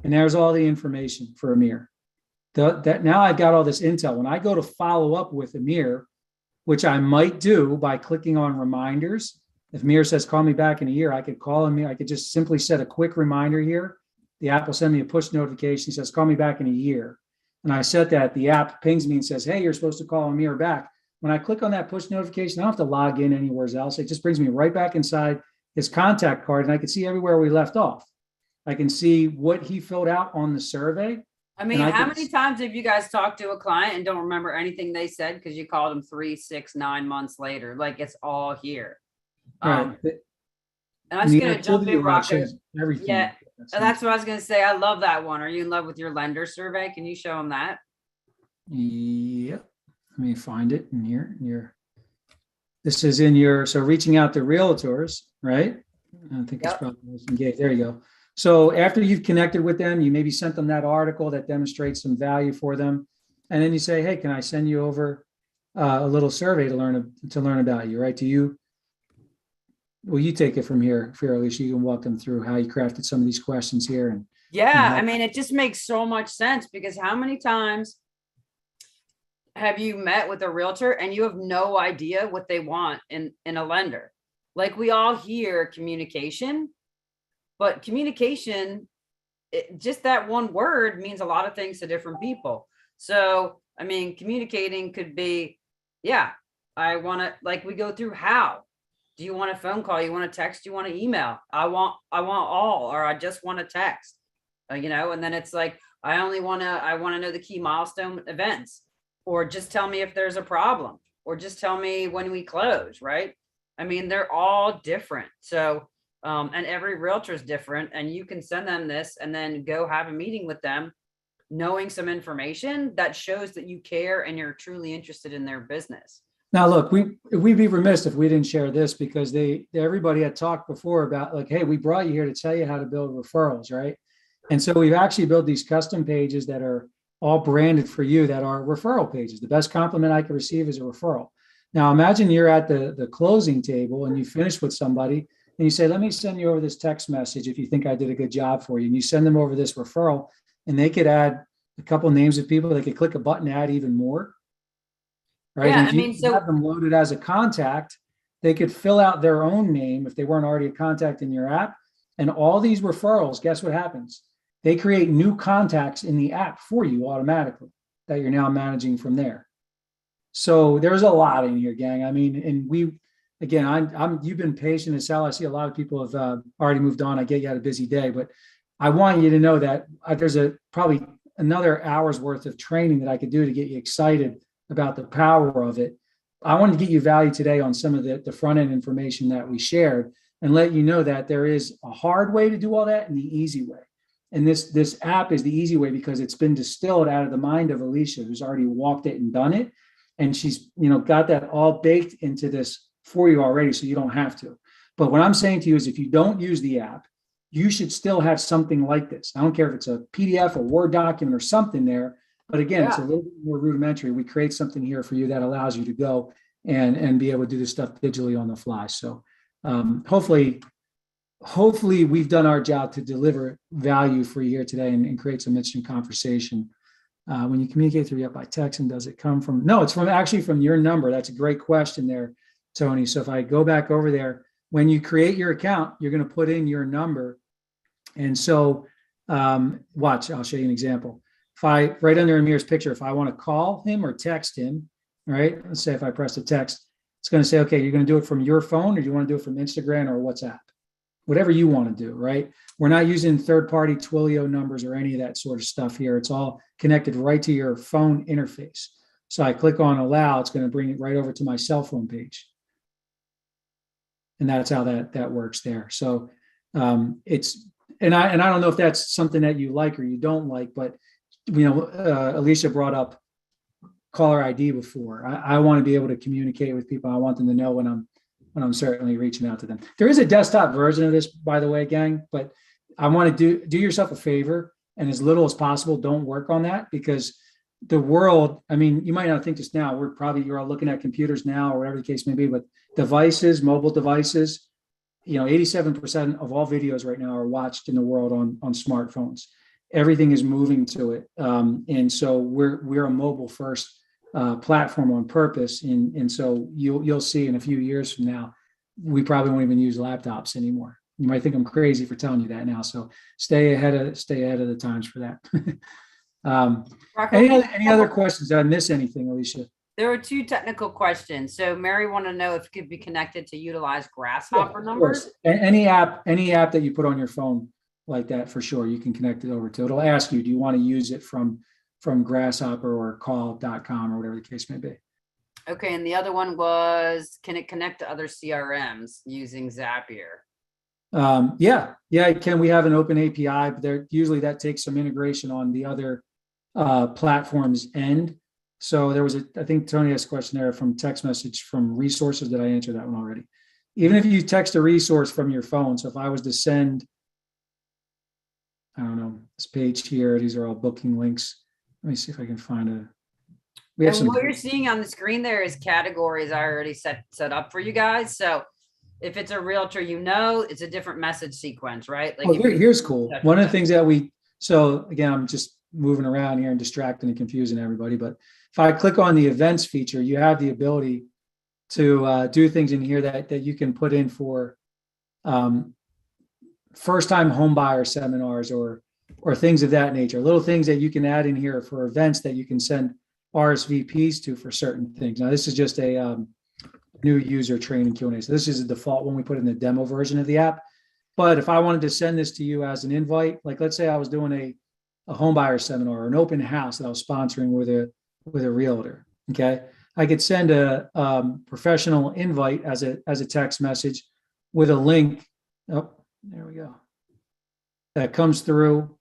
and there's all the information for Amir. That now I've got all this intel. When I go to follow up with Amir, which I might do by clicking on reminders. If Amir says, call me back in a year, I could call Amir. I could just simply set a quick reminder here. The app will send me a push notification. It says, call me back in a year. And I set that. The app pings me and says, hey, you're supposed to call Amir back. When I click on that push notification, I don't have to log in anywhere else. It just brings me right back inside his contact card, and I can see everywhere we left off. I can see what he filled out on the survey. I mean, how many times have you guys talked to a client and don't remember anything they said because you called them 3, 6, 9 months later? Like, it's all here. Right. And I'm just going to jump in, Rocco. Everything. Yeah, that's what I was going to say. I love that one. Are you in love with your lender survey? Can you show them that? Yep. Let me find it in here. This is in so reaching out to realtors, right? I think it's probably engaged. There you go. So after you've connected with them, you maybe sent them that article that demonstrates some value for them. And then you say, hey, can I send you over a little survey to learn about you, right? Well, you take it from here, Alicia. You can walk them through how you crafted some of these questions here. And I mean, it just makes so much sense because how many times have you met with a realtor and you have no idea what they want in a lender? Like, we all hear communication, but communication, just that one word means a lot of things to different people. So, I mean, communicating could be, I want to, like, we go through how. Do you want a phone call? You want to text? You want to email? I want all, or I just want to text, and then it's like, I want to know the key milestone events, or just tell me if there's a problem, or just tell me when we close, right? I mean, they're all different. So, and every realtor is different, and you can send them this and then go have a meeting with them, knowing some information that shows that you care and you're truly interested in their business. Now, look, we'd be remiss if we didn't share this, because everybody had talked before about, like, hey, we brought you here to tell you how to build referrals, right? And so we've actually built these custom pages that are all branded for you, that are referral pages. The best compliment I could receive is a referral. Now, imagine you're at the closing table and you finish with somebody and you say, let me send you over this text message if you think I did a good job for you. And you send them over this referral, and they could add a couple of names of people. They could click a button to add even more. Right. Yeah, and if you have them loaded as a contact, they could fill out their own name if they weren't already a contact in your app. And all these referrals, guess what happens? They create new contacts in the app for you automatically that you're now managing from there. So there's a lot in here, gang. I mean, and you've been patient as hell. I see a lot of people have already moved on. I get you had a busy day, but I want you to know that there's probably another hour's worth of training that I could do to get you excited about the power of it. I wanted to get you value today on some of the front end information that we shared, and let you know that there is a hard way to do all that and the easy way. And this app is the easy way because it's been distilled out of the mind of Alicia, who's already walked it and done it. And she's, got that all baked into this for you already, so you don't have to. But what I'm saying to you is, if you don't use the app, you should still have something like this. I don't care if it's a PDF, a Word document, or something there. But again, it's a little bit more rudimentary. We create something here for you that allows you to go and be able to do this stuff digitally on the fly. So hopefully we've done our job to deliver value for you here today and create some interesting conversation. When you communicate through by text, and does it come from? No, it's actually from your number. That's a great question there, Tony. So if I go back over there, when you create your account, you're going to put in your number. And so watch, I'll show you an example. If I, right under Amir's picture, if I want to call him or text him, right? Let's say if I press a text, it's going to say, okay, you're going to do it from your phone, or do you want to do it from Instagram or WhatsApp? Whatever you want to do, right? We're not using third-party Twilio numbers or any of that sort of stuff here. It's all connected right to your phone interface. So I click on allow, it's going to bring it right over to my cell phone page. And that's how that works there. So it's, and I don't know if that's something that you like or you don't like, but Alicia brought up caller ID before. I want to be able to communicate with people. I want them to know when I'm certainly reaching out to them. There is a desktop version of this, by the way, gang, but I want to do yourself a favor, and as little as possible, don't work on that, because the world, I mean, you might not think this now, you're all looking at computers now or whatever the case may be, but devices, mobile devices, 87% of all videos right now are watched in the world on smartphones. Everything is moving to it. And so we're a mobile first platform on purpose. And so you'll see in a few years from now, we probably won't even use laptops anymore. You might think I'm crazy for telling you that now. So stay ahead of the times for that. Any other questions? Did I miss anything, Alicia? There were two technical questions. So Mary wanted to know if it could be connected to utilize Grasshopper numbers. Any app that you put on your phone like that, for sure, you can connect it over to. It'll ask you, do you want to use it from Grasshopper or call.com or whatever the case may be. Okay, and the other one was, can it connect to other CRMs using Zapier? Yeah, it can. We have an open API, but usually that takes some integration on the other platforms end. So there was I think Tony asked a question there from text message from resources. Did I answer that one already? Even if you text a resource from your phone, so if I was to send, I don't know, this page here, these are all booking links. Let me see if I can find what you're seeing on the screen there is categories I already set up for you guys. So if it's a realtor, it's a different message sequence, right? Like here's cool. One of the things that so again, I'm just moving around here and distracting and confusing everybody, but if I click on the events feature, you have the ability to do things in here that you can put in for first-time home buyer seminars or things of that nature, little things that you can add in here for events that you can send RSVPs to for certain things. Now, this is just a new user training Q&A. So this is a default one we put in the demo version of the app. But if I wanted to send this to you as an invite, like let's say I was doing a home buyer seminar or an open house that I was sponsoring with a realtor, okay? I could send a professional invite as a text message with a link. Oh, there we go. That comes through,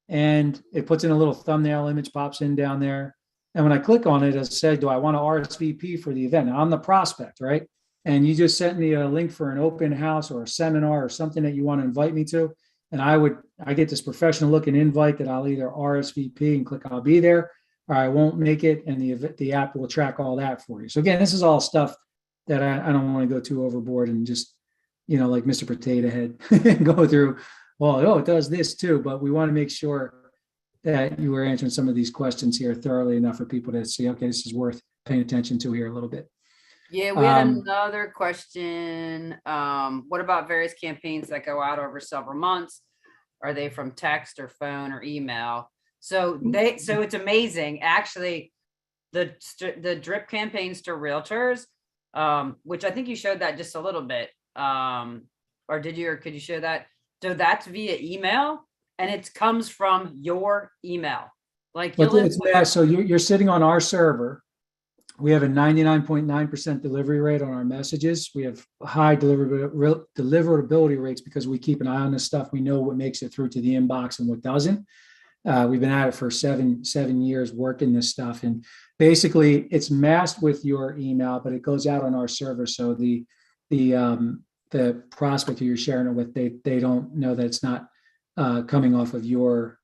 and it puts in a little thumbnail image, pops in down there. And when I click on it, it said, do I want to RSVP for the event? Now, I'm the prospect, right? And you just sent me a link for an open house or a seminar or something that you want to invite me to. And I get this professional looking invite that I'll either RSVP and click I'll be there, or I won't make it, and the app will track all that for you. So again, this is all stuff that I don't want to go too overboard and just, like Mr. Potato Head go through, it does this too, but we want to make sure that you were answering some of these questions here thoroughly enough for people to see, okay, this is worth paying attention to here a little bit. Yeah, we had another question. What about various campaigns that go out over several months? Are they from text or phone or email? So it's amazing. Actually, the drip campaigns to realtors, which I think you showed that just a little bit. Or could you show that? So that's via email, and it comes from your email. Like so you're sitting on our server. We have a 99.9% delivery rate on our messages. We have high deliverability rates because we keep an eye on this stuff. We know what makes it through to the inbox and what doesn't. We've been at it for seven years working this stuff. And basically it's masked with your email, but it goes out on our server. So the prospect who you're sharing it with, they don't know that it's not coming off of your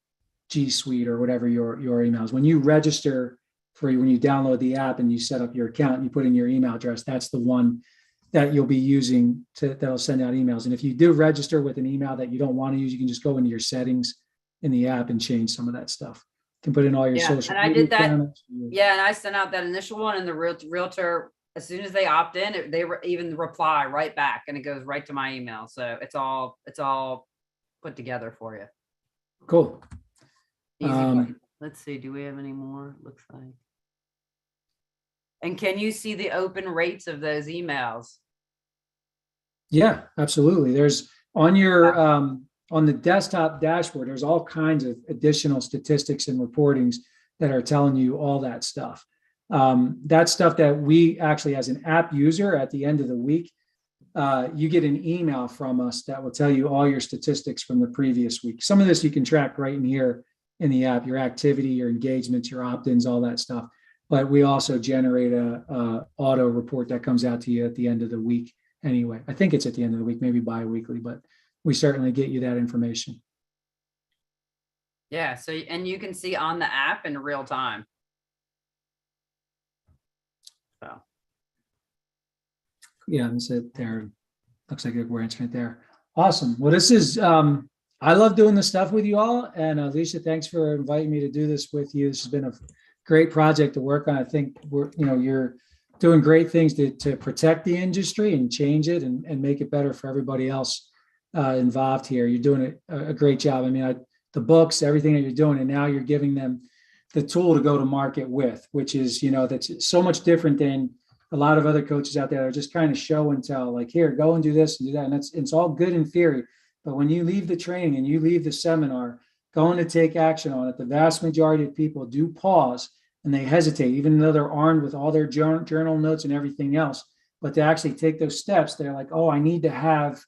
G Suite or whatever your email is. When you register when you download the app and you set up your account and you put in your email address, that's the one that you'll be using that'll send out emails. And if you do register with an email that you don't want to use, you can just go into your settings in the app and change some of that stuff. You can put in all your social media. And I did that. Accounts. Yeah. And I sent out that initial one, and the realtor, as soon as they opt in, they even reply right back, and it goes right to my email. So it's all put together for you. Cool. Easy. let's see, do we have any more? Looks like. And can you see the open rates of those emails? Yeah, absolutely. There's on your on the desktop dashboard, there's all kinds of additional statistics and reportings that are telling you all that stuff. That's stuff that we actually, as an app user, at the end of the week, you get an email from us that will tell you all your statistics from the previous week. Some of this you can track right in here in the app, your activity, your engagements, your opt-ins, all that stuff. But we also generate a auto report that comes out to you at the end of the week anyway. I think it's at the end of the week, maybe bi-weekly, but we certainly get you that information. Yeah, so, and you can see on the app in real time. So. Yeah, that's it there. Looks like we're answering it there. Awesome. Well, this is, I love doing this stuff with you all. And Alicia, thanks for inviting me to do this with you. This has been a great project to work on. I think you're doing great things to protect the industry and change it and make it better for everybody else involved here. You're doing a great job. I mean, the books, everything that you're doing, and now you're giving them the tool to go to market with, which is, that's so much different than a lot of other coaches out there are just kind of show and tell, like, here, go and do this and do that. And it's all good in theory. But when you leave the training and you leave the seminar, going to take action on it, the vast majority of people do pause and they hesitate, even though they're armed with all their journal notes and everything else. But to actually take those steps, they're like, oh, I need to have,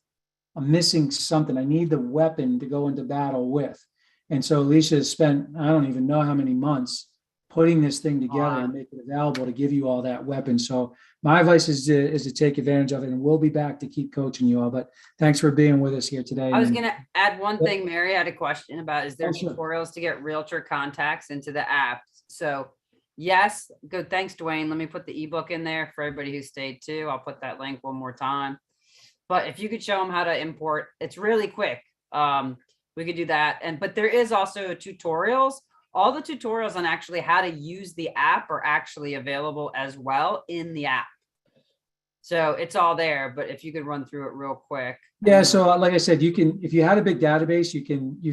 I'm missing something. I need the weapon to go into battle with. And so Alicia has spent, I don't even know how many months putting this thing together and make it available to give you all that weapon. So my advice is to take advantage of it, and we'll be back to keep coaching you all. But thanks for being with us here today. I was going to add one thing. Mary had a question about, is there sure. tutorials to get realtor contacts into the app? So yes, good. Thanks, Dwayne. Let me put the ebook in there for everybody who stayed too. I'll put that link one more time. But if you could show them how to import, it's really quick. We could do that. But there is also tutorials. All the tutorials on actually how to use the app are actually available as well in the app. So it's all there, but if you could run through it real quick. Yeah. So like I said, you can, if you had a big database, you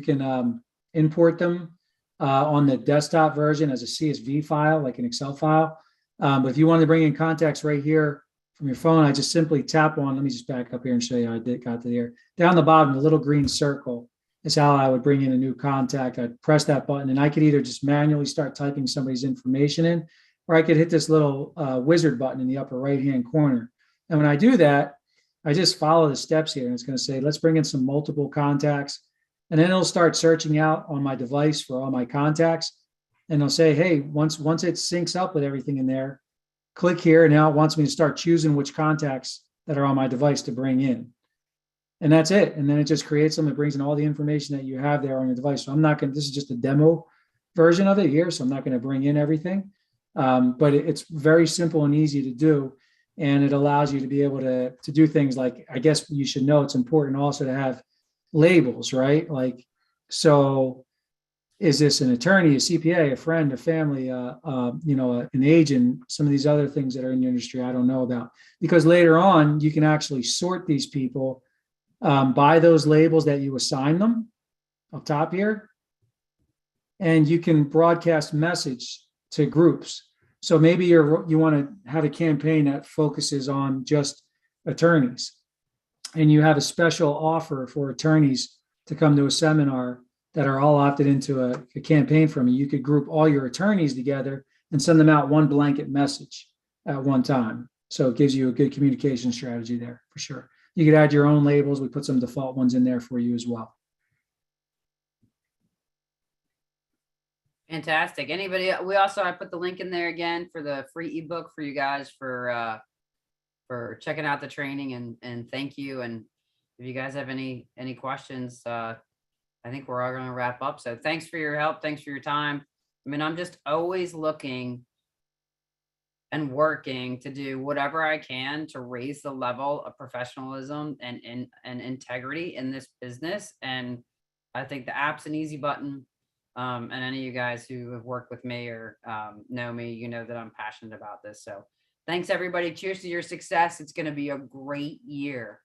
can import them on the desktop version as a CSV file, like an Excel file. But if you want to bring in contacts right here from your phone, I just simply tap on, let me just back up here and show you how I got to there. Down the bottom, the little green circle is how I would bring in a new contact. I'd press that button and I could either just manually start typing somebody's information in, or I could hit this little wizard button in the upper right-hand corner. And when I do that, I just follow the steps here, and it's going to say, let's bring in some multiple contacts. And then it'll start searching out on my device for all my contacts. And it'll say, hey, once it syncs up with everything in there, click here. And now it wants me to start choosing which contacts that are on my device to bring in. And that's it. And then it just creates them. It brings in all the information that you have there on your device. So I'm not going to, this is just a demo version of it here. So I'm not going to bring in everything. But it's very simple and easy to do. And it allows you to be able to do things like, I guess you should know, it's important also to have labels, right? Like, so is this an attorney, a CPA, a friend, a family, an agent, some of these other things that are in your industry I don't know about. Because later on, you can actually sort these people by those labels that you assign them up top here. And you can broadcast message to groups. So maybe you want to have a campaign that focuses on just attorneys, and you have a special offer for attorneys to come to a seminar that are all opted into a campaign from you. You could group all your attorneys together and send them out one blanket message at one time. So it gives you a good communication strategy there for sure. You could add your own labels. We put some default ones in there for you as well. Fantastic. Anybody? I put the link in there again for the free ebook for you guys for checking out the training, and thank you. And if you guys have any questions, I think we're all going to wrap up. So thanks for your help. Thanks for your time. I mean, I'm just always looking and working to do whatever I can to raise the level of professionalism and integrity in this business. And I think the app's an easy button. And any of you guys who have worked with me or know me, you know that I'm passionate about this. So thanks, everybody. Cheers to your success. It's going to be a great year.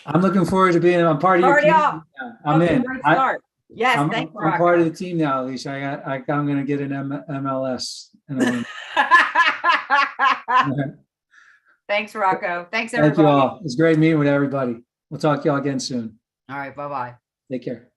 I'm looking forward to being a part of your community. I'm in. Great start. Yes, I'm thanks, I'm part of the Rocco. team now, Alicia. I'm gonna get an MLS. And Thanks, Rocco. Thanks, thank you everybody. all. It's great meeting with everybody. We'll talk to y'all again soon. All right, bye-bye. Take care.